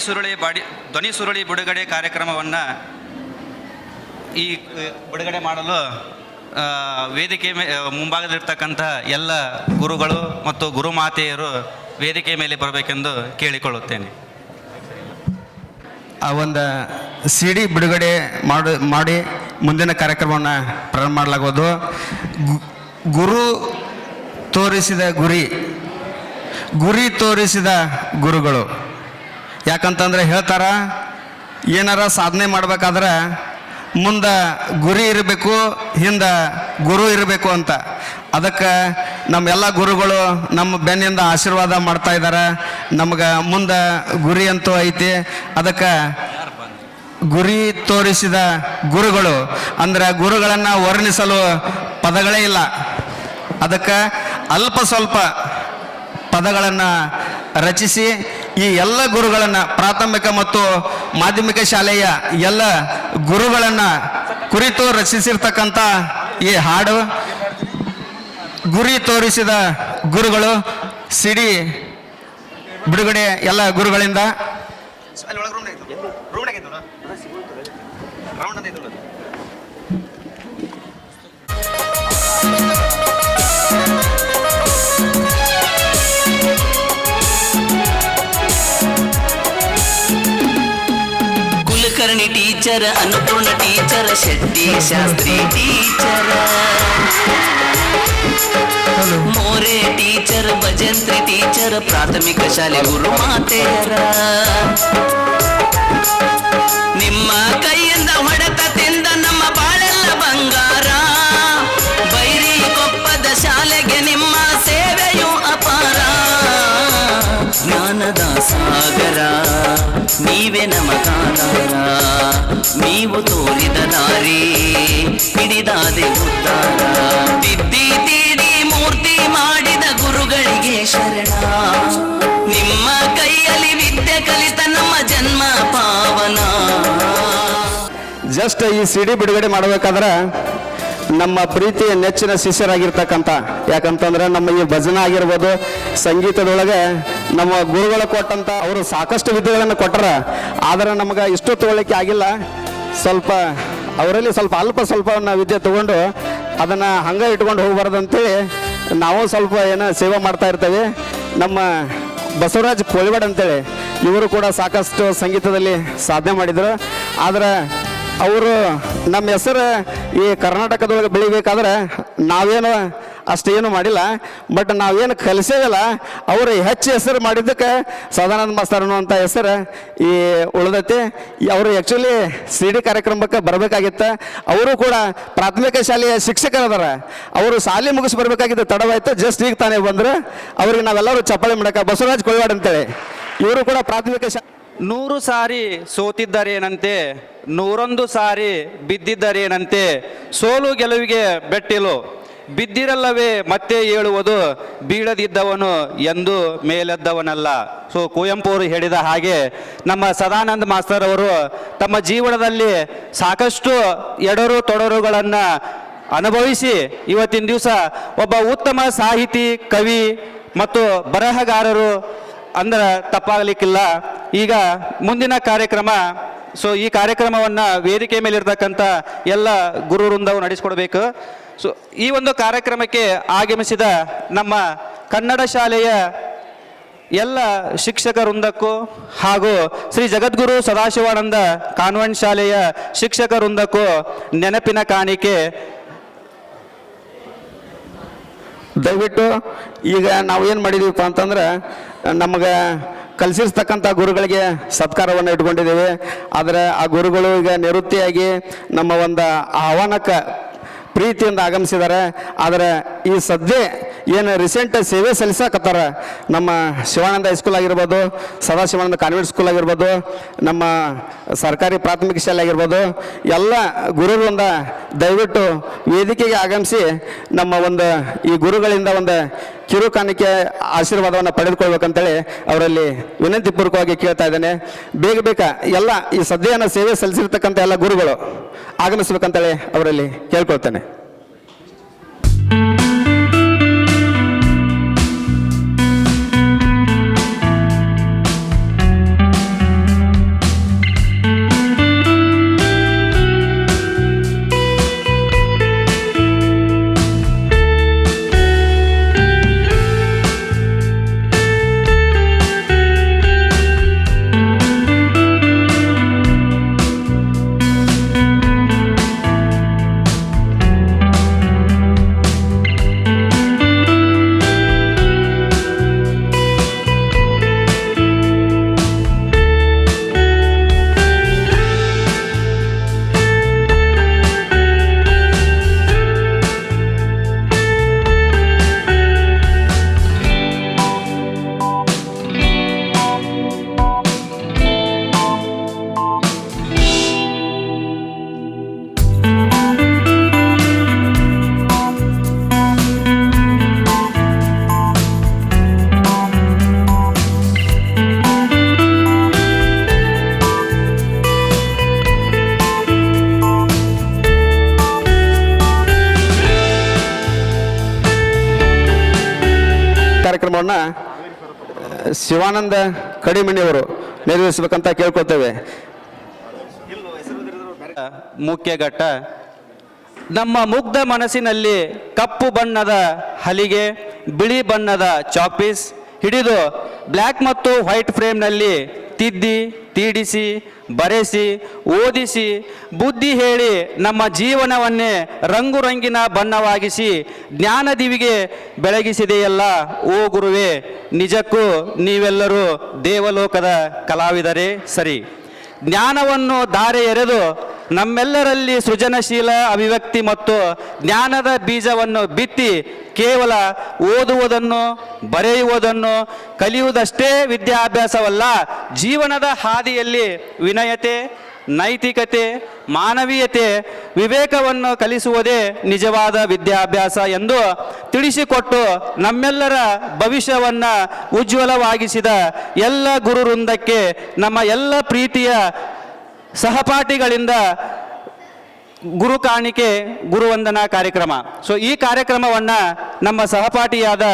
Speaker 2: ಸುರುಳಿ ಬಿಡುಗಡೆ ಕಾರ್ಯಕ್ರಮವನ್ನು ಈ ಬಿಡುಗಡೆ ಮಾಡಲು ವೇದಿಕೆ ಮುಂಭಾಗದಲ್ಲಿರ್ತಕ್ಕಂಥ ಎಲ್ಲ ಗುರುಗಳು ಮತ್ತು ಗುರುಮಾತೆಯರು ವೇದಿಕೆ ಮೇಲೆ ಬರಬೇಕೆಂದು ಕೇಳಿಕೊಳ್ಳುತ್ತೇನೆ.
Speaker 3: ಆ ಒಂದು ಸಿ ಡಿ ಬಿಡುಗಡೆ ಮಾಡಿ ಮುಂದಿನ ಕಾರ್ಯಕ್ರಮವನ್ನು ಪ್ರಾರಂಭ ಮಾಡಲಾಗುವುದು. ಗುರು ತೋರಿಸಿದ ಗುರಿ ತೋರಿಸಿದ ಗುರುಗಳು. ಯಾಕಂತಂದರೆ ಹೇಳ್ತಾರ, ಏನಾರ ಸಾಧನೆ ಮಾಡ್ಬೇಕಾದ್ರೆ ಮುಂದೆ ಗುರಿ ಇರಬೇಕು, ಹಿಂದೆ ಗುರು ಇರಬೇಕು ಅಂತ. ಅದಕ್ಕೆ ನಮ್ಮೆಲ್ಲ ಗುರುಗಳು ನಮ್ಮ ಬೆನ್ನಿಂದ ಆಶೀರ್ವಾದ ಮಾಡ್ತಾ ಇದ್ದಾರೆ. ನಮ್ಗೆ ಮುಂದೆ ಗುರಿ ಅಂತೂ ಐತಿ. ಅದಕ್ಕೆ ಗುರಿ ತೋರಿಸಿದ ಗುರುಗಳು ಅಂದರೆ ಗುರುಗಳನ್ನು ವರ್ಣಿಸಲು ಪದಗಳೇ ಇಲ್ಲ. ಅದಕ್ಕೆ ಅಲ್ಪ ಸ್ವಲ್ಪ ಪದಗಳನ್ನು ರಚಿಸಿ ಈ ಎಲ್ಲ ಗುರುಗಳನ್ನು, ಪ್ರಾಥಮಿಕ ಮತ್ತು ಮಾಧ್ಯಮಿಕ ಶಾಲೆಯ ಎಲ್ಲ ಗುರುಗಳನ್ನು ಕುರಿತು ರಚಿಸಿರ್ತಕ್ಕಂಥ ಈ ಹಾಡು ಗುರಿ ತೋರಿಸಿದ ಗುರುಗಳು ಸಿಡಿ ಬಿಡುಗಡೆ ಎಲ್ಲ ಗುರುಗಳಿಂದ.
Speaker 4: Kulkarni teacher, Annapurna teacher, Shetty Shastri teacher, More teacher, Bhajantri teacher, ಪ್ರಾಥಮಿಕ ಶಾಲೆ ಗುರು ಮಾತೆಯರ ನಿಮ್ಮ ಕೈಯಿಂದ ಹೊಡೆತ ತಿಂದ ನಮ್ಮ ಬಾಳೆಲ್ಲ ಬಂಗಾರ. ಬೈರಿ ಕೊಪ್ಪದ ಶಾಲೆಗೆ ನಿಮ್ಮ ಸೇವೆಯು ಅಪಾರ. ಜ್ಞಾನದ ಸಾಗರ ನೀವೇ ನಮಗಾಧಾರ. ನೀವು ತೋರಿದ ದಾರಿ ಹಿಡಿದಾದೆ ಉದ್ಧಾರ. ತಿದ್ದಿ ತೀಡಿ ಮೂರ್ತಿ ಮಾಡಿದ ಗುರುಗಳಿಗೆ ಶರಣ. ನಿಮ್ಮ ಕೈಯಲ್ಲಿ ವಿದ್ಯೆ ಕಲಿತ ನಮ್ಮ ಜನ್ಮ ಪಾವನ.
Speaker 3: ಜಸ್ಟ್ ಈ ಸಿ ಡಿ ಬಿಡುಗಡೆ ಮಾಡಬೇಕಾದ್ರೆ ನಮ್ಮ ಪ್ರೀತಿಯ ನೆಚ್ಚಿನ ಶಿಷ್ಯರಾಗಿರ್ತಕ್ಕಂಥ, ಯಾಕಂತಂದ್ರೆ ನಮ್ಮ ಈ ಭಜನೆ ಆಗಿರ್ಬೋದು, ಸಂಗೀತದೊಳಗೆ ನಮ್ಮ ಗುರುಗಳು ಕೊಟ್ಟಂಥ ಅವರು ಸಾಕಷ್ಟು ವಿದ್ಯೆಗಳನ್ನು ಕೊಟ್ಟರ. ಆದರೆ ನಮಗೆ ಇಷ್ಟು ತಗೊಳ್ಳಿಕ್ಕೆ ಆಗಿಲ್ಲ. ಸ್ವಲ್ಪ ಅವರಲ್ಲಿ ಅಲ್ಪ ಸ್ವಲ್ಪ ವಿದ್ಯೆ ತಗೊಂಡು ಅದನ್ನು ಹಂಗೆ ಇಟ್ಕೊಂಡು ಹೋಗ್ಬಾರ್ದಂತೇಳಿ ನಾವು ಸ್ವಲ್ಪ ಏನೋ ಸೇವೆ ಮಾಡ್ತಾ ಇರ್ತೇವೆ. ನಮ್ಮ ಬಸವರಾಜ್ ಕೋಳಿವಾಡ್ ಅಂತೇಳಿ ಇವರು ಕೂಡ ಸಾಕಷ್ಟು ಸಂಗೀತದಲ್ಲಿ ಸಾಧನೆ ಮಾಡಿದರು. ಆದರೆ ಅವರು ನಮ್ಮ ಹೆಸರು ಈ ಕರ್ನಾಟಕದೊಳಗೆ ಬೆಳಿಬೇಕಾದ್ರೆ ನಾವೇನು ಅಷ್ಟೇನು ಮಾಡಿಲ್ಲ. ಬಟ್ ನಾವೇನು ಕಲಿಸೇವಲ್ಲ, ಅವರು ಹೆಚ್ಚು ಹೆಸರು ಮಾಡಿದ್ದಕ್ಕೆ ಸದಾನಂದ ಮಾಸ್ತರ್ ಅನ್ನುವಂಥ ಹೆಸರು ಈ ಉಳಿದೈತಿ. ಅವರು ಆ್ಯಕ್ಚುಲಿ ಸಿ ಡಿ ಕಾರ್ಯಕ್ರಮಕ್ಕೆ ಬರಬೇಕಾಗಿತ್ತು. ಅವರು ಕೂಡ ಪ್ರಾಥಮಿಕ ಶಾಲೆಯ ಶಿಕ್ಷಕರದಾರ. ಅವರು ಶಾಲೆ ಮುಗಿಸಿ ಬರಬೇಕಾಗಿತ್ತು, ತಡವಾಯ್ತು. ಜಸ್ಟ್ ಈಗ ತಾನೇ ಬಂದರು. ಅವ್ರಿಗೆ ನಾವೆಲ್ಲರೂ ಚಪ್ಪಾಳೆ ಮಾಡಕ್ಕೆ ಬಸವರಾಜ್ ಕೋಳಿವಾಡ್ ಅಂತೇಳಿ ಇವರು ಕೂಡ ಪ್ರಾಥಮಿಕ
Speaker 2: 100 ಸಾರಿ ಸೋತಿದ್ದರೇನಂತೆ, 101 ಸಾರಿ ಬಿದ್ದಿದ್ದರೇನಂತೆ, ಸೋಲು ಗೆಲುವಿಗೆ ಬೆಟ್ಟಿಲು ಬಿದ್ದಿರಲ್ಲವೇ ಮತ್ತೆ ಏಳುವುದು, ಬೀಳದಿದ್ದವನು ಎಂದು ಮೇಲೆದ್ದವನಲ್ಲ. ಸೊ ಕುವೆಂಪು ಅವರು ಹೇಳಿದ ಹಾಗೆ ನಮ್ಮ ಸದಾನಂದ ಮಾಸ್ತರ್ ಅವರು ತಮ್ಮ ಜೀವನದಲ್ಲಿ ಸಾಕಷ್ಟು ಎಡರು ತೊಡರುಗಳನ್ನು ಅನುಭವಿಸಿ ಇವತ್ತಿನ ದಿವಸ ಒಬ್ಬ ಉತ್ತಮ ಸಾಹಿತಿ, ಕವಿ ಮತ್ತು ಬರಹಗಾರರು ಅಂದ್ರೆ ತಪ್ಪಾಗಲಿಕ್ಕಿಲ್ಲ. ಈಗ ಮುಂದಿನ ಕಾರ್ಯಕ್ರಮ, ಸೊ ಈ ಕಾರ್ಯಕ್ರಮವನ್ನು ವೇದಿಕೆ ಮೇಲಿರ್ತಕ್ಕಂಥ ಎಲ್ಲ ಗುರು ವೃಂದವು ನಡೆಸಿಕೊಡ್ಬೇಕು. ಸೊ ಈ ಒಂದು ಕಾರ್ಯಕ್ರಮಕ್ಕೆ ಆಗಮಿಸಿದ ನಮ್ಮ ಕನ್ನಡ ಶಾಲೆಯ ಎಲ್ಲ ಶಿಕ್ಷಕ ವೃಂದಕ್ಕೂ ಹಾಗೂ ಶ್ರೀ ಜಗದ್ಗುರು ಸದಾಶಿವಾನಂದ ಕಾನ್ವೆಂಟ್ ಶಾಲೆಯ ಶಿಕ್ಷಕ ವೃಂದಕ್ಕೂ ನೆನಪಿನ ಕಾಣಿಕೆ.
Speaker 3: ದಯವಿಟ್ಟು ಈಗ ನಾವು ಏನು ಮಾಡಿದೀವಪ್ಪ ಅಂತಂದ್ರೆ, ನಮಗೆ ಕಲಿಸಿರ್ತಕ್ಕಂಥ ಗುರುಗಳಿಗೆ ಸತ್ಕಾರವನ್ನು ಇಟ್ಕೊಂಡಿದ್ದೇವೆ. ಆದರೆ ಆ ಗುರುಗಳು ಈಗ ನಿವೃತ್ತಿಯಾಗಿ ನಮ್ಮ ಒಂದು ಆಹ್ವಾನಕ್ಕೆ ಪ್ರೀತಿಯಿಂದ ಆಗಮಿಸಿದ್ದಾರೆ. ಆದರೆ ಈ ಸದ್ಯ ಏನು ರೀಸೆಂಟ್ ಸೇವೆ ಸಲ್ಲಿಸಕತ್ತಾರ, ನಮ್ಮ ಶಿವಾನಂದ ಹೈಸ್ಕೂಲ್ ಆಗಿರ್ಬೋದು, ಸದಾಶಿವಾನಂದ ಕಾನ್ವೆಂಟ್ ಸ್ಕೂಲ್ ಆಗಿರ್ಬೋದು, ನಮ್ಮ ಸರ್ಕಾರಿ ಪ್ರಾಥಮಿಕ ಶಾಲೆ ಆಗಿರ್ಬೋದು, ಎಲ್ಲ ಗುರುಗಳಿಂದ ದಯವಿಟ್ಟು ವೇದಿಕೆಗೆ ಆಗಮಿಸಿ ನಮ್ಮ ಒಂದು ಈ ಗುರುಗಳಿಂದ ಒಂದು ಕಿರು ಕಾಣಿಕೆ ಆಶೀರ್ವಾದವನ್ನು ಪಡೆದುಕೊಳ್ಬೇಕಂತೇಳಿ ಅವರಲ್ಲಿ ವಿನಂತಿಪೂರ್ವಕವಾಗಿ ಕೇಳ್ತಾ ಇದ್ದೇನೆ. ಬೇಗ ಎಲ್ಲ ಈ ಸದ್ಯನ ಸೇವೆ ಸಲ್ಲಿಸಿರ್ತಕ್ಕಂಥ ಎಲ್ಲ ಗುರುಗಳು ಆಗಮಿಸ್ಬೇಕಂತೇಳಿ ಅವರಲ್ಲಿ ಕೇಳ್ಕೊಳ್ತೇನೆ. ಗೌರವವನ್ನು ಶಿವಾನಂದ ಕಡಿಮಣಿಯವರು ನೆರವೇರಿಸಬೇಕಂತ ಕೇಳ್ಕೊಳ್ತೇವೆ.
Speaker 2: ಮುಖ್ಯ ಘಟ್ಟ. ನಮ್ಮ ಮುಗ್ಧ ಮನಸ್ಸಿನಲ್ಲಿ ಕಪ್ಪು ಬಣ್ಣದ ಹಲಿಗೆ, ಬಿಳಿ ಬಣ್ಣದ ಚಾಪೀಸ್ ಹಿಡಿದು ಬ್ಲ್ಯಾಕ್ ಮತ್ತು ವೈಟ್ ಫ್ರೇಮ್ನಲ್ಲಿ ತಿದ್ದಿ ತೀಡಿಸಿ ಬರೆಸಿ ಓದಿಸಿ ಬುದ್ಧಿ ಹೇಳಿ ನಮ್ಮ ಜೀವನವನ್ನೇ ರಂಗುರಂಗಿನ ಬಣ್ಣವಾಗಿಸಿ ಜ್ಞಾನದಿವಿಗೆ ಬೆಳಗಿಸಿದೆಯಲ್ಲ ಓ ಗುರುವೇ, ನಿಜಕ್ಕೂ ನೀವೆಲ್ಲರೂ ದೇವಲೋಕದ ಕಲಾವಿದರೇ ಸರಿ. ಜ್ಞಾನವನ್ನು ಧಾರೆ ಎರೆದು ನಮ್ಮೆಲ್ಲರಲ್ಲಿ ಸೃಜನಶೀಲ ಅಭಿವ್ಯಕ್ತಿ ಮತ್ತು ಜ್ಞಾನದ ಬೀಜವನ್ನು ಬಿತ್ತಿ ಕೇವಲ ಓದುವುದನ್ನು ಬರೆಯುವುದನ್ನು ಕಲಿಯುವುದಷ್ಟೇ ವಿದ್ಯಾಭ್ಯಾಸವಲ್ಲ, ಜೀವನದ ಹಾದಿಯಲ್ಲಿ ವಿನಯತೆ, ನೈತಿಕತೆ, ಮಾನವೀಯತೆ, ವಿವೇಕವನ್ನು ಕಲಿಸುವುದೇ ನಿಜವಾದ ವಿದ್ಯಾಭ್ಯಾಸ ಎಂದು ತಿಳಿಸಿಕೊಟ್ಟು ನಮ್ಮೆಲ್ಲರ ಭವಿಷ್ಯವನ್ನು ಉಜ್ವಲವಾಗಿಸಿದ ಎಲ್ಲ ಗುರುವೃಂದಕ್ಕೆ ನಮ್ಮ ಎಲ್ಲ ಪ್ರೀತಿಯ ಸಹಪಾಠಿಗಳಿಂದ ಗುರು ಕಾಣಿಕೆ ಗುರುವಂದನಾ ಕಾರ್ಯಕ್ರಮ. ಸೊ ಈ ಕಾರ್ಯಕ್ರಮವನ್ನು ನಮ್ಮ ಸಹಪಾಠಿಯಾದ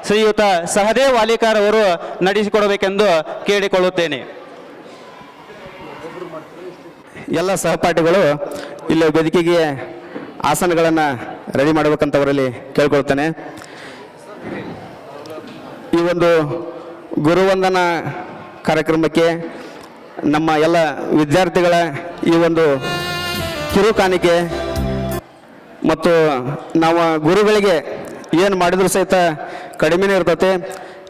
Speaker 2: ಶ್ರೀಯುತ ಸಹದೇವ್ ವಾಲಿಕಾರ್ ಅವರು ನಡೆಸಿಕೊಡಬೇಕೆಂದು ಕೇಳಿಕೊಳ್ಳುತ್ತೇನೆ.
Speaker 3: ಎಲ್ಲ ಸಹಪಾಠಿಗಳು ಇಲ್ಲಿ ವೇದಿಕೆಗೆ ಆಸನಗಳನ್ನು ರೆಡಿ ಮಾಡಬೇಕಂತ ಅವರಲ್ಲಿ ಕೇಳ್ಕೊಳ್ತೇನೆ. ಈ ಒಂದು ಗುರುವಂದನಾ ಕಾರ್ಯಕ್ರಮಕ್ಕೆ ನಮ್ಮ ಎಲ್ಲ ವಿದ್ಯಾರ್ಥಿಗಳ ಈ ಒಂದು ಕಿರು ಕಾಣಿಕೆ ಮತ್ತು ನಾವು ಗುರುಗಳಿಗೆ ಏನು ಮಾಡಿದರೂ ಸಹಿತ ಕಡಿಮೆನೇ ಇರ್ತೈತೆ.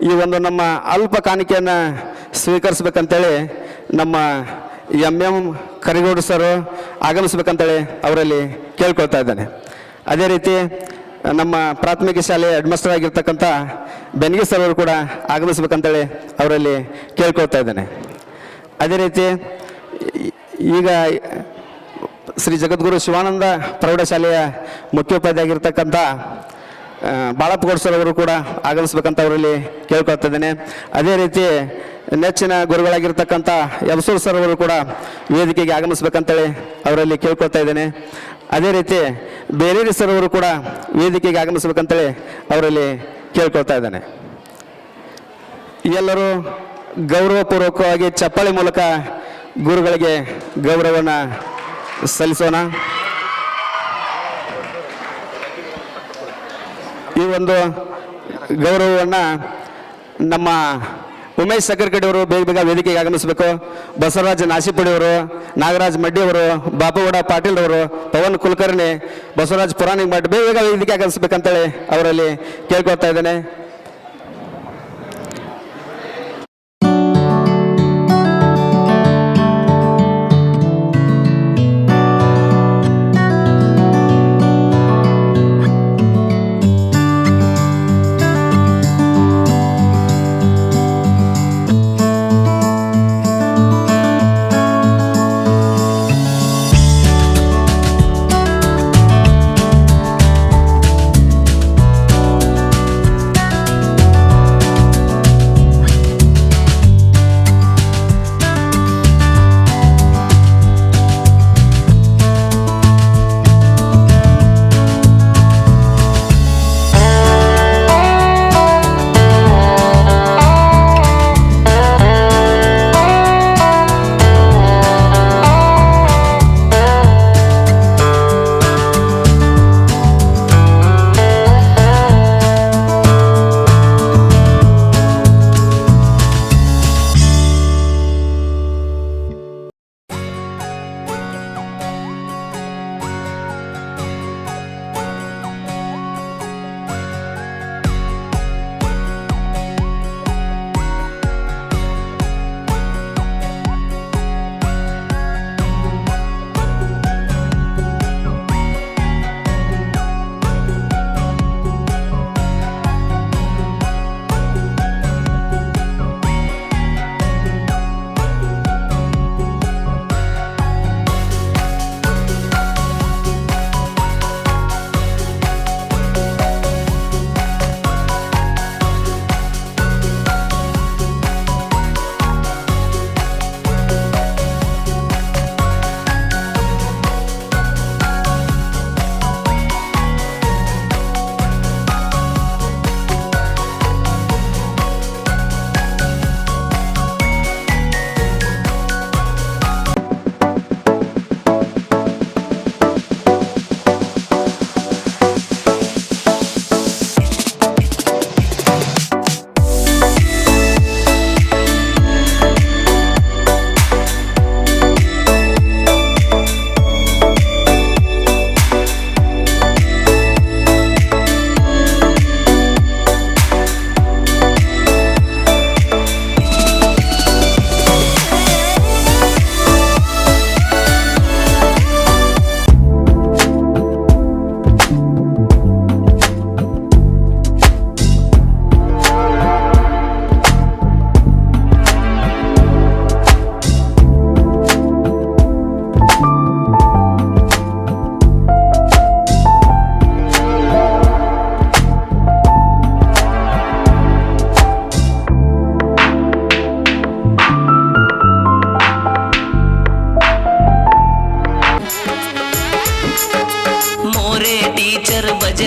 Speaker 3: ಈ ಒಂದು ನಮ್ಮ ಅಲ್ಪ ಕಾಣಿಕೆಯನ್ನು ಸ್ವೀಕರಿಸ್ಬೇಕಂತೇಳಿ ನಮ್ಮ ಎಂ ಕರಿಗೌಡ ಸರ್ ಆಗಮಿಸ್ಬೇಕಂತೇಳಿ ಅವರಲ್ಲಿ ಕೇಳ್ಕೊಳ್ತಾ ಇದ್ದಾನೆ. ಅದೇ ರೀತಿ ನಮ್ಮ ಪ್ರಾಥಮಿಕ ಶಾಲೆ ಹೆಡ್ಮಾಸ್ಟರ್ ಆಗಿರ್ತಕ್ಕಂಥ ಬೆನ್ಗಿ ಸರ್ ಅವರು ಕೂಡ ಆಗಮಿಸ್ಬೇಕಂತೇಳಿ ಅವರಲ್ಲಿ ಕೇಳ್ಕೊಳ್ತಾ ಇದ್ದಾನೆ. ಅದೇ ರೀತಿ ಈಗ ಶ್ರೀ ಜಗದ್ಗುರು ಶಿವಾನಂದ ಪ್ರೌಢಶಾಲೆಯ ಮುಖ್ಯೋಪಾಧ್ಯಾಯ ಆಗಿರ್ತಕ್ಕಂಥ ಬಾಳಪ್ಪಗೌಡ ಸರ್ ಅವರು ಕೂಡ ಆಗಮಿಸ್ಬೇಕಂತ ಅವರಲ್ಲಿ ಕೇಳ್ಕೊಳ್ತಾ ಇದ್ದೇನೆ. ಅದೇ ರೀತಿ ನೆಚ್ಚಿನ ಗುರುಗಳಾಗಿರ್ತಕ್ಕಂಥ ಯಮಸೂರ್ ಸರ್ ಅವರು ಕೂಡ ವೇದಿಕೆಗೆ ಆಗಮಿಸ್ಬೇಕಂತೇಳಿ ಅವರಲ್ಲಿ ಕೇಳ್ಕೊಳ್ತಾ ಇದ್ದೇನೆ. ಅದೇ ರೀತಿ ಬೇರೇರಿ ಸರ್ ಅವರು ಕೂಡ ವೇದಿಕೆಗೆ ಆಗಮಿಸ್ಬೇಕಂತೇಳಿ ಅವರಲ್ಲಿ ಕೇಳ್ಕೊಳ್ತಾ ಇದ್ದಾನೆ. ಎಲ್ಲರೂ ಗೌರವಪೂರ್ವಕವಾಗಿ ಚಪ್ಪಾಳೆ ಮೂಲಕ ಗುರುಗಳಿಗೆ ಗೌರವವನ್ನು ಸಲ್ಲಿಸೋಣ. ಈ ಒಂದು ಗೌರವವನ್ನು ನಮ್ಮ ಉಮೇಶ್ ಸಕರ್ಕಡಿಯವರು ಬೇಗ ಬೇಗ ವೇದಿಕೆಗೆ ಆಗಮಿಸಬೇಕು. ಬಸವರಾಜ್ ನಾಸಿಪುಡಿಯವರು, ನಾಗರಾಜ್ ಮಡ್ಡಿಯವರು, ಬಾಬುಗೌಡ ಪಾಟೀಲ್ ಅವರು, ಪವನ್ ಕುಲಕರ್ಣಿ, ಬಸವರಾಜ್ ಪುರಾಣಿಕ್ ಮಠ ಬೇಗ ಬೇಗ ವೇದಿಕೆಗೆ ಆಗಮಿಸಬೇಕಂತೇಳಿ ಅವರಲ್ಲಿ ಕೇಳ್ಕೊಳ್ತಾ ಇದ್ದೇನೆ.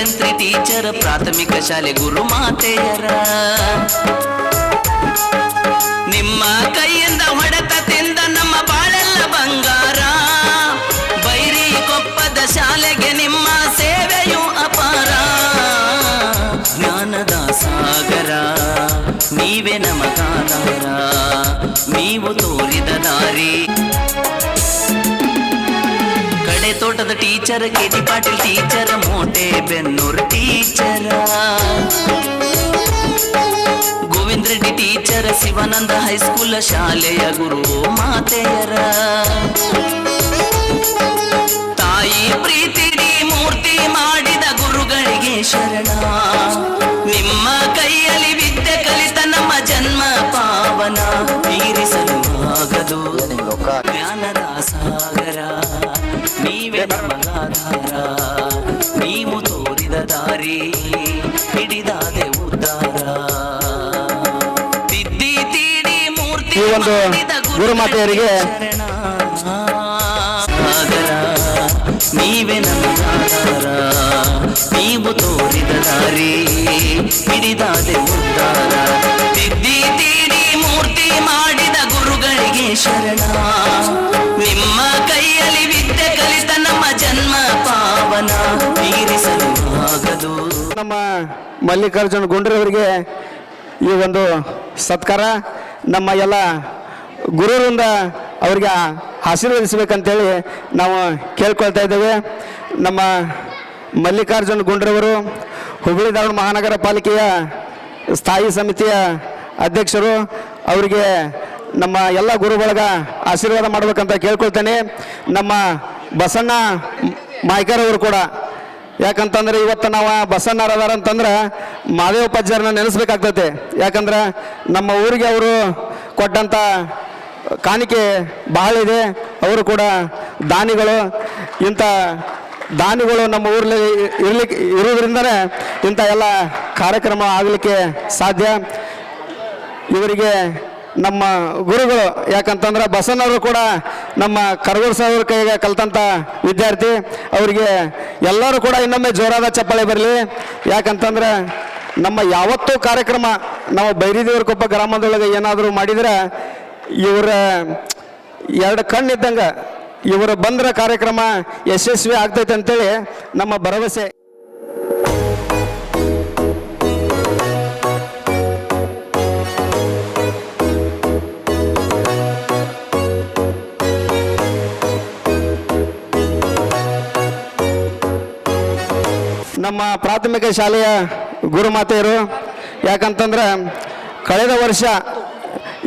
Speaker 4: ಅಭಿಯಂತ್ರಿ ಟೀಚರ್ ಪ್ರಾಥಮಿಕ ಶಾಲೆ ಗುರುಮಾತೆಯರ ನಿಮ್ಮ ಕೈಯಿಂದ ಹೊಡೆತ ತಿಂದ ನಮ್ಮ ಬಾಳೆಲ್ಲ ಬಂಗಾರ ಬೈರಿ ಕೊಪ್ಪದ ಶಾಲೆಗೆ ನಿಮ್ಮ ಸೇವೆಯು ಅಪಾರ ಜ್ಞಾನದ ಸಾಗರ ನೀವೇ ನಮಗಾಧಾರ ನೀವು ತೋರಿದ ದಾರಿ ಕಡೆ ತೋಟದ teacher K T Patil teacher Mote Bennur teacher Govinda Reddy teacher Shivananda high school ಶಾಲೆಯ ಗುರು ಮಾತೆಯರ ತಾಯಿ ಪ್ರೀತಿ ಮೂರ್ತಿ ಮಾಡಿದ ಗುರುಗಳಿಗೆ ಶರಣ ನಿಮ್ಮ ಕೈಯಲ್ಲಿ ವಿದ್ಯೆ ಕಲಿತ ನಮ್ಮ ಜನ್ಮ ಪಾವನ ತೀರಿಸಲು ಆಗದು ಜ್ಞಾನದ ಸಾಗರ ನೀವೇ ನಮಗಾಧಾರ ನೀವು ತೋರಿದ ದಾರಿ ಹಿಡಿದಾದೆ ಉದ್ಧಾರ ತಿದ್ದಿ ತೀಡಿ ಮೂರ್ತಿ
Speaker 3: ಈ ಒಂದು ಗುರುಮಾತೆಯರಿಗೆ
Speaker 4: ಸಾಗರ ನೀವೇ ನಮಗಾಧಾರ ನೀವು ತೋರಿದ ದಾರಿ ಹಿಡಿದಾದೆ ಉದ್ಧಾರ ತಿದ್ದಿ ತೀಡಿ ಮೂರ್ತಿ ಮಾಡಿದ ಗುರುಗಳಿಗೆ ಶರಣ ನಿಮ್ಮ ಕೈಯಲ್ಲಿ ವಿದ್ಯೆ ಕಲಿತ ನಮ್ಮ ಜನ್ಮ ಪಾವನ ತೀರಿಸಲು ಆಗದು
Speaker 3: ನಮ್ಮ ಮಲ್ಲಿಕಾರ್ಜುನ್ ಗುಂಡ್ರವರಿಗೆ ಈ ಒಂದು ಸತ್ಕಾರ ನಮ್ಮ ಎಲ್ಲ ಗುರುವಿಂದ ಅವರಿಗೆ ಆಶೀರ್ವದಿಸಬೇಕಂತೇಳಿ ನಾವು ಕೇಳ್ಕೊಳ್ತಾ ಇದ್ದೇವೆ. ನಮ್ಮ ಮಲ್ಲಿಕಾರ್ಜುನ್ ಗುಂಡ್ರವರು ಹುಬ್ಬಳ್ಳಿ ಧಾರವಾಡ ಮಹಾನಗರ ಪಾಲಿಕೆಯ ಸ್ಥಾಯಿ ಸಮಿತಿಯ ಅಧ್ಯಕ್ಷರು. ಅವರಿಗೆ ನಮ್ಮ ಎಲ್ಲ ಗುರು ಬಳಗ ಆಶೀರ್ವಾದ ಮಾಡಬೇಕಂತ ಕೇಳ್ಕೊಳ್ತೇನೆ. ನಮ್ಮ ಬಸಣ್ಣ ಮಾಯ್ಕರ್ ಅವರು ಕೂಡ, ಯಾಕಂತಂದ್ರೆ ಇವತ್ತು ನಾವು ಬಸಣ್ಣರದಾರ ಅಂತಂದ್ರೆ ಮಾದೇವ ಪಜ್ಜರ್ನ ನೆನೆಸ್ಬೇಕಾಗ್ತೈತೆ. ಯಾಕಂದ್ರೆ ನಮ್ಮ ಊರಿಗೆ ಅವರು ಕೊಟ್ಟಂಥ ಕಾಣಿಕೆ ಬಹಳ ಇದೆ. ಅವರು ಕೂಡ ದಾನಿಗಳು. ಇಂಥ ದಾನಿಗಳು ನಮ್ಮ ಊರಲ್ಲಿ ಇರೋದ್ರಿಂದನೇ ಇಂಥ ಎಲ್ಲ ಕಾರ್ಯಕ್ರಮ ಆಗಲಿಕ್ಕೆ ಸಾಧ್ಯ. ಇವರಿಗೆ ನಮ್ಮ ಗುರುಗಳು, ಯಾಕಂತಂದ್ರೆ ಬಸವಣ್ಣವರು ಕೂಡ ನಮ್ಮ ಕರಗೂರು ಸಾಹೇಬ್ರ ಕೈಗೆ ಕಲ್ತಂಥ ವಿದ್ಯಾರ್ಥಿ. ಅವರಿಗೆ ಎಲ್ಲರೂ ಕೂಡ ಇನ್ನೊಮ್ಮೆ ಜೋರಾದ ಚಪ್ಪಾಳೆ ಬರಲಿ. ಯಾಕಂತಂದ್ರೆ ನಮ್ಮ ಯಾವತ್ತೂ ಕಾರ್ಯಕ್ರಮ ನಾವು ಬೈರಿದೇವರಕೊಪ್ಪ ಗ್ರಾಮದೊಳಗೆ ಏನಾದರೂ ಮಾಡಿದ್ರೆ ಇವರ ಎರಡು ಕಣ್ಣಿದ್ದಂಗೆ ಇವರು ಬಂದ್ರೆ ಕಾರ್ಯಕ್ರಮ ಯಶಸ್ವಿ ಆಗ್ತೈತೆ ಅಂತೇಳಿ ನಮ್ಮ ಭರವಸೆ. ನಮ್ಮ ಪ್ರಾಥಮಿಕ ಶಾಲೆಯ ಗುರುಮಾತೆಯರು, ಯಾಕಂತಂದ್ರೆ ಕಳೆದ ವರ್ಷ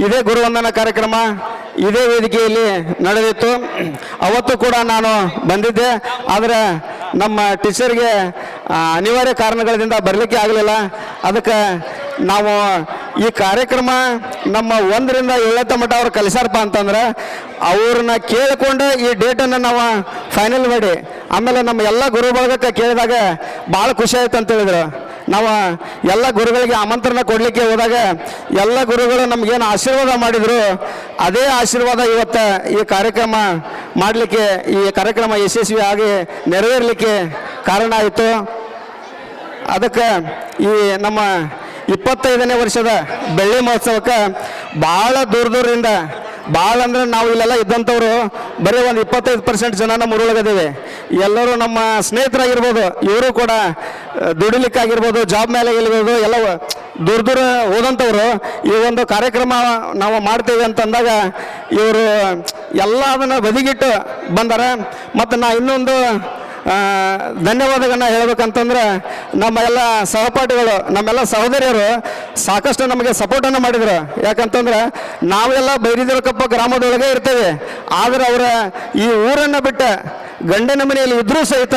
Speaker 3: ಇದೇ ಗುರುವಂದನಾ ಕಾರ್ಯಕ್ರಮ ಇದೇ ವೇದಿಕೆಯಲ್ಲಿ ನಡೆದಿತ್ತು. ಅವತ್ತು ಕೂಡ ನಾನು ಬಂದಿದ್ದೆ. ಆದರೆ ನಮ್ಮ ಟೀಚರ್ಗೆ ಅನಿವಾರ್ಯ ಕಾರಣಗಳಿಂದ ಬರಲಿಕ್ಕೆ ಆಗಲಿಲ್ಲ. ಅದಕ್ಕೆ ನಾವು ಈ ಕಾರ್ಯಕ್ರಮ ನಮ್ಮ 1ರಿಂದ 7ನೇ ಮಟ್ಟ ಅವ್ರು ಕಲಿಸಾರಪ್ಪ ಅಂತಂದ್ರೆ ಅವ್ರನ್ನ ಕೇಳಿಕೊಂಡು ಈ ಡೇಟನ್ನು ನಾವು ಫೈನಲ್ ಮಾಡಿ ಆಮೇಲೆ ನಮ್ಮ ಎಲ್ಲ ಗುರು ಬಳಗಕ್ಕೆ ಕೇಳಿದಾಗ ಭಾಳ ಖುಷಿ ಆಯ್ತು ಅಂತ ಹೇಳಿದ್ರು. ನಾವು ಎಲ್ಲ ಗುರುಗಳಿಗೆ ಆಮಂತ್ರಣ ಕೊಡಲಿಕ್ಕೆ ಹೋದಾಗ ಎಲ್ಲ ಗುರುಗಳು ನಮಗೇನು ಆಶೀರ್ವಾದ ಮಾಡಿದರು, ಅದೇ ಆಶೀರ್ವಾದ ಇವತ್ತು ಈ ಕಾರ್ಯಕ್ರಮ ಮಾಡಲಿಕ್ಕೆ, ಈ ಕಾರ್ಯಕ್ರಮ ಯಶಸ್ವಿ ಆಗಿ ನೆರವೇರಲಿಕ್ಕೆ ಕಾರಣ ಆಯಿತು. ಅದಕ್ಕೆ ಈ ನಮ್ಮ 25ನೇ ವರ್ಷದ ಬೆಳ್ಳಿ ಮಹೋತ್ಸವಕ್ಕೆ ಭಾಳ ದೂರದಿಂದ, ಭಾಳ ಅಂದ್ರೆ ನಾವು ಇಲ್ಲೆಲ್ಲ ಇದ್ದಂಥವ್ರು ಬರೀ ಒಂದು 25% ಜನ ನಮ್ಮ ಊರೊಳಗದೇವೆ. ಎಲ್ಲರೂ ನಮ್ಮ ಸ್ನೇಹಿತರಾಗಿರ್ಬೋದು, ಇವರು ಕೂಡ ದುಡಿಲಿಕ್ಕಾಗಿರ್ಬೋದು, ಜಾಬ್ ಮೇಲೆ ಇರ್ಬೋದು, ಎಲ್ಲ ದೂರ ಹೋದಂಥವ್ರು ಈ ಒಂದು ಕಾರ್ಯಕ್ರಮ ನಾವು ಮಾಡ್ತೇವೆ ಅಂತಂದಾಗ ಇವರು ಎಲ್ಲ ಅದನ್ನು ಬದಿಗಿಟ್ಟು ಬಂದಾರೆ. ಮತ್ತು ನಾ ಇನ್ನೊಂದು ಧನ್ಯವಾದಗಳನ್ನ ಹೇಳ್ಬೇಕಂತಂದ್ರೆ ನಮ್ಮ ಎಲ್ಲ ಸಹಪಾಠಿಗಳು, ನಮ್ಮೆಲ್ಲ ಸಹೋದರಿಯರು ಸಾಕಷ್ಟು ನಮಗೆ ಸಪೋರ್ಟನ್ನು ಮಾಡಿದರು. ಯಾಕಂತಂದ್ರೆ ನಾವೆಲ್ಲ ಬೈರಿದೇವರಕೊಪ್ಪ ಗ್ರಾಮದೊಳಗೆ ಇರ್ತೇವೆ. ಆದರೆ ಅವರ ಈ ಊರನ್ನು ಬಿಟ್ಟು ಗಂಡನ ಮನೆಯಲ್ಲಿ ಇದ್ರೂ ಸಹಿತ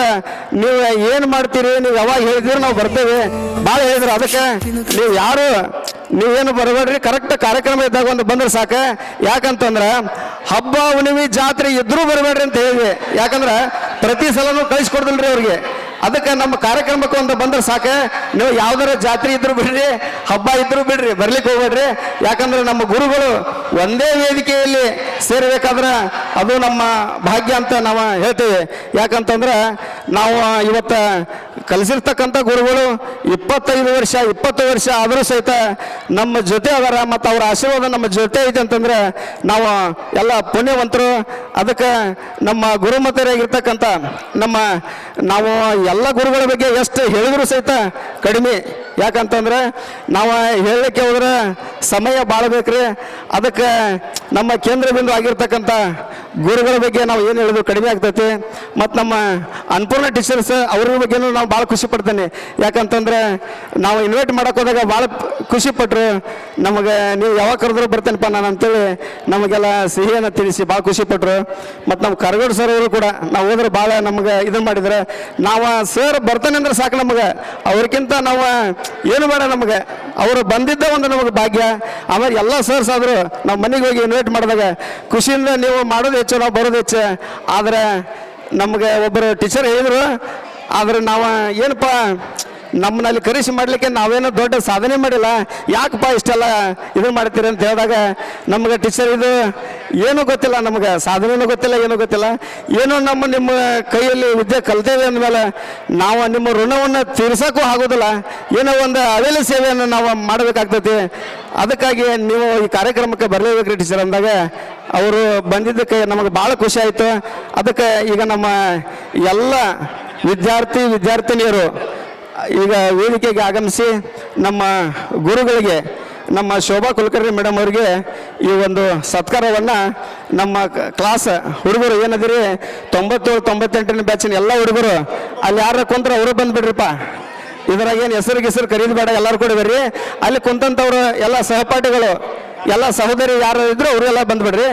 Speaker 3: ನೀವು ಏನು ಮಾಡ್ತೀರಿ, ನೀವು ಯಾವಾಗ ಹೇಳಿದಿರಿ ನಾವು ಬರ್ತೇವೆ ಭಾಳ ಹೇಳಿದ್ರು. ಅದಕ್ಕೆ ನೀವು ಯಾರು ನೀವೇನು ಬರಬೇಡ್ರಿ, ಕರೆಕ್ಟ್ ಕಾರ್ಯಕ್ರಮ ಇದ್ದಾಗ ಒಂದು ಬಂದ್ರೆ ಸಾಕು. ಯಾಕಂತಂದ್ರೆ ಹಬ್ಬ ಹುಣ್ಣಿಮೆ ಜಾತ್ರೆ ಇದ್ರೂ ಬರಬೇಡ್ರಿ ಅಂತ ಹೇಳಿದ್ವಿ. ಯಾಕಂದ್ರೆ ಪ್ರತಿ ಸಲನೂ ಕಳಿಸ್ಕೊಡ್ದಿಲ್ರಿ ಅವ್ರಿಗೆ. ಅದಕ್ಕೆ ನಮ್ಮ ಕಾರ್ಯಕ್ರಮಕ್ಕೆ ಒಂದು ಬಂದ್ರೆ ಸಾಕು. ನೀವು ಯಾವ್ದಾರ ಜಾತ್ರೆ ಇದ್ರು ಬಿಡ್ರಿ, ಹಬ್ಬ ಇದ್ರು ಬಿಡ್ರಿ, ಬರ್ಲಿಕ್ಕೆ ಹೋಗ್ಬೇಡ್ರಿ. ಯಾಕಂದ್ರೆ ನಮ್ಮ ಗುರುಗಳು ಒಂದೇ ವೇದಿಕೆಯಲ್ಲಿ ಸೇರಬೇಕಾದ್ರೆ ಅದು ನಮ್ಮ ಭಾಗ್ಯ ಅಂತ ನಾವು ಹೇಳ್ತೇವೆ. ಯಾಕಂತಂದ್ರೆ ನಾವು ಇವತ್ತು ಕಲಿಸಿರ್ತಕ್ಕಂಥ ಗುರುಗಳು 25 ವರ್ಷ 20 ವರ್ಷ ಆದರೂ ಸಹಿತ ನಮ್ಮ ಜೊತೆ ಅದರ ಮತ್ತು ಅವರ ಆಶೀರ್ವಾದ ನಮ್ಮ ಜೊತೆ ಐತೆ ಅಂತಂದ್ರೆ ನಾವು ಎಲ್ಲ ಪುಣ್ಯವಂತರು. ಅದಕ್ಕೆ ನಮ್ಮ ಗುರುಮತರಾಗಿರ್ತಕ್ಕಂಥ ನಾವು ಎಲ್ಲ ಗುರುಗಳ ಬಗ್ಗೆ ಎಷ್ಟು ಹೇಳಿದ್ರು ಸಹಿತ ಕಡಿಮೆ. ಯಾಕಂತಂದ್ರೆ ನಾವು ಹೇಳಲಿಕ್ಕೆ ಹೋದ್ರೆ ಸಮಯ ಭಾಳ ಬೇಕ್ರಿ. ಅದಕ್ಕೆ ನಮ್ಮ ಕೇಂದ್ರ ಬಿಂದು ಆಗಿರ್ತಕ್ಕಂಥ ಗುರುಗಳ ಬಗ್ಗೆ ನಾವು ಏನು ಹೇಳಿದ್ರು ಕಡಿಮೆ ಆಗ್ತೈತಿ. ಮತ್ತು ನಮ್ಮ ಅನ್ನಪೂರ್ಣ ಟೀಚರ್ಸ್ ಅವ್ರ ಬಗ್ಗೆನೂ ನಾವು ಭಾಳ ಖುಷಿ ಪಡ್ತೇನೆ. ಯಾಕಂತಂದ್ರೆ ನಾವು ಇನ್ವೈಟ್ ಮಾಡಕ್ಕೆ ಹೋದಾಗ ಭಾಳ ಖುಷಿ ಪಟ್ಟರು. ನಮಗೆ ನೀವು ಯಾವಾಗ ಕರೆದ್ರು ಬರ್ತೇನಪ್ಪ ನಾನು ಅಂತೇಳಿ ನಮಗೆಲ್ಲ ಸಿಹಿಯನ್ನು ತಿಳಿಸಿ ಭಾಳ ಖುಷಿ ಪಟ್ಟರು. ಮತ್ತು ನಮ್ಮ ಕರಗೋಡು ಸರ್ ಅವರು ಕೂಡ ನಾವು ಹೋದ್ರೆ ಭಾಳ ನಮಗೆ ಇದನ್ನು ಮಾಡಿದ್ರೆ ನಾವು ಸರ್ ಬರ್ತಾನೆ ಅಂದ್ರೆ ಸಾಕು ನಮಗೆ. ಅವ್ರಿಗಿಂತ ನಾವು ಏನು ಬೇಡ ನಮಗೆ. ಅವರು ಬಂದಿದ್ದ ಒಂದು ನಮಗೆ ಭಾಗ್ಯ. ಆಮೇಲೆ ಎಲ್ಲ ಸರ್ಸ್ ಆದರೂ ನಾವು ಮನೆಗೆ ಹೋಗಿ ಇನ್ವೈಟ್ ಮಾಡಿದಾಗ ಖುಷಿಯಿಂದ ನೀವು ಮಾಡೋದು ಹೆಚ್ಚು ನಾವು ಬರೋದು ಹೆಚ್ಚು. ಆದರೆ ನಮಗೆ ಒಬ್ಬರು ಟೀಚರ್ ಹೇಳಿದರು, ಆದರೆ ನಾವು ಏನಪ್ಪ ನಮ್ಮನ್ನಲ್ಲಿ ಕರೆಸಿ ಮಾಡಲಿಕ್ಕೆ ನಾವೇನೋ ದೊಡ್ಡ ಸಾಧನೆ ಮಾಡಿಲ್ಲ, ಯಾಕಪ್ಪ ಇಷ್ಟೆಲ್ಲ ಇದು ಮಾಡ್ತೀರಿ ಅಂತ ಹೇಳಿದಾಗ ನಮಗೆ ಟೀಚರ್ ಇದು ಏನೂ ಗೊತ್ತಿಲ್ಲ, ನಮಗೆ ಸಾಧನೆನೂ ಗೊತ್ತಿಲ್ಲ, ಏನೂ ಗೊತ್ತಿಲ್ಲ. ಏನೋ ನಿಮ್ಮ ಕೈಯಲ್ಲಿ ವಿದ್ಯೆ ಕಲ್ತೇವೆ ಅಂದಮೇಲೆ ನಾವು ನಿಮ್ಮ ಋಣವನ್ನು ತೀರ್ಸೋಕ್ಕೂ ಆಗೋದಿಲ್ಲ. ಏನೋ ಒಂದು ಅವೆಲ್ಲ ಸೇವೆಯನ್ನು ನಾವು ಮಾಡಬೇಕಾಗ್ತೈತಿ. ಅದಕ್ಕಾಗಿ ನೀವು ಈ ಕಾರ್ಯಕ್ರಮಕ್ಕೆ ಬರಲೇಬೇಕ್ರಿ ಟೀಚರ್ ಅಂದಾಗ ಅವರು ಬಂದಿದ್ದಕ್ಕೆ ನಮಗೆ ಭಾಳ ಖುಷಿ ಆಯಿತು. ಅದಕ್ಕೆ ಈಗ ನಮ್ಮ ಎಲ್ಲ ವಿದ್ಯಾರ್ಥಿನಿಯರು ಈಗ ವೇದಿಕೆಗೆ ಆಗಮಿಸಿ ನಮ್ಮ ಗುರುಗಳಿಗೆ, ನಮ್ಮ ಶೋಭಾ ಕುಲಕರ್ಣಿ ಮೇಡಮ್ ಅವರಿಗೆ ಈ ಒಂದು ಸತ್ಕಾರವನ್ನು ನಮ್ಮ ಕ್ಲಾಸ್ ಹುಡುಗರು ಏನದಿರಿ 97-98ನೇ ಬ್ಯಾಚಿನ ಎಲ್ಲ ಹುಡುಗರು ಅಲ್ಲಿ ಯಾರು ಕುಂತ್ರೆ ಅವರು ಬಂದುಬಿಡ್ರಿಪ್ಪ. ಇದ್ರಾಗ ಏನು ಹೆಸರು ಕರೀದು ಬೇಡ, ಎಲ್ಲರೂ ಕೂಡ ಬರ್ರಿ. ಅಲ್ಲಿ ಕುಂತಂಥವ್ರು ಎಲ್ಲ ಸಹಪಾಠಿಗಳು ಎಲ್ಲ ಸಹೋದರಿ ಯಾರು ಇದ್ರು ಅವರೆಲ್ಲ ಬಂದುಬಿಡ್ರಿ.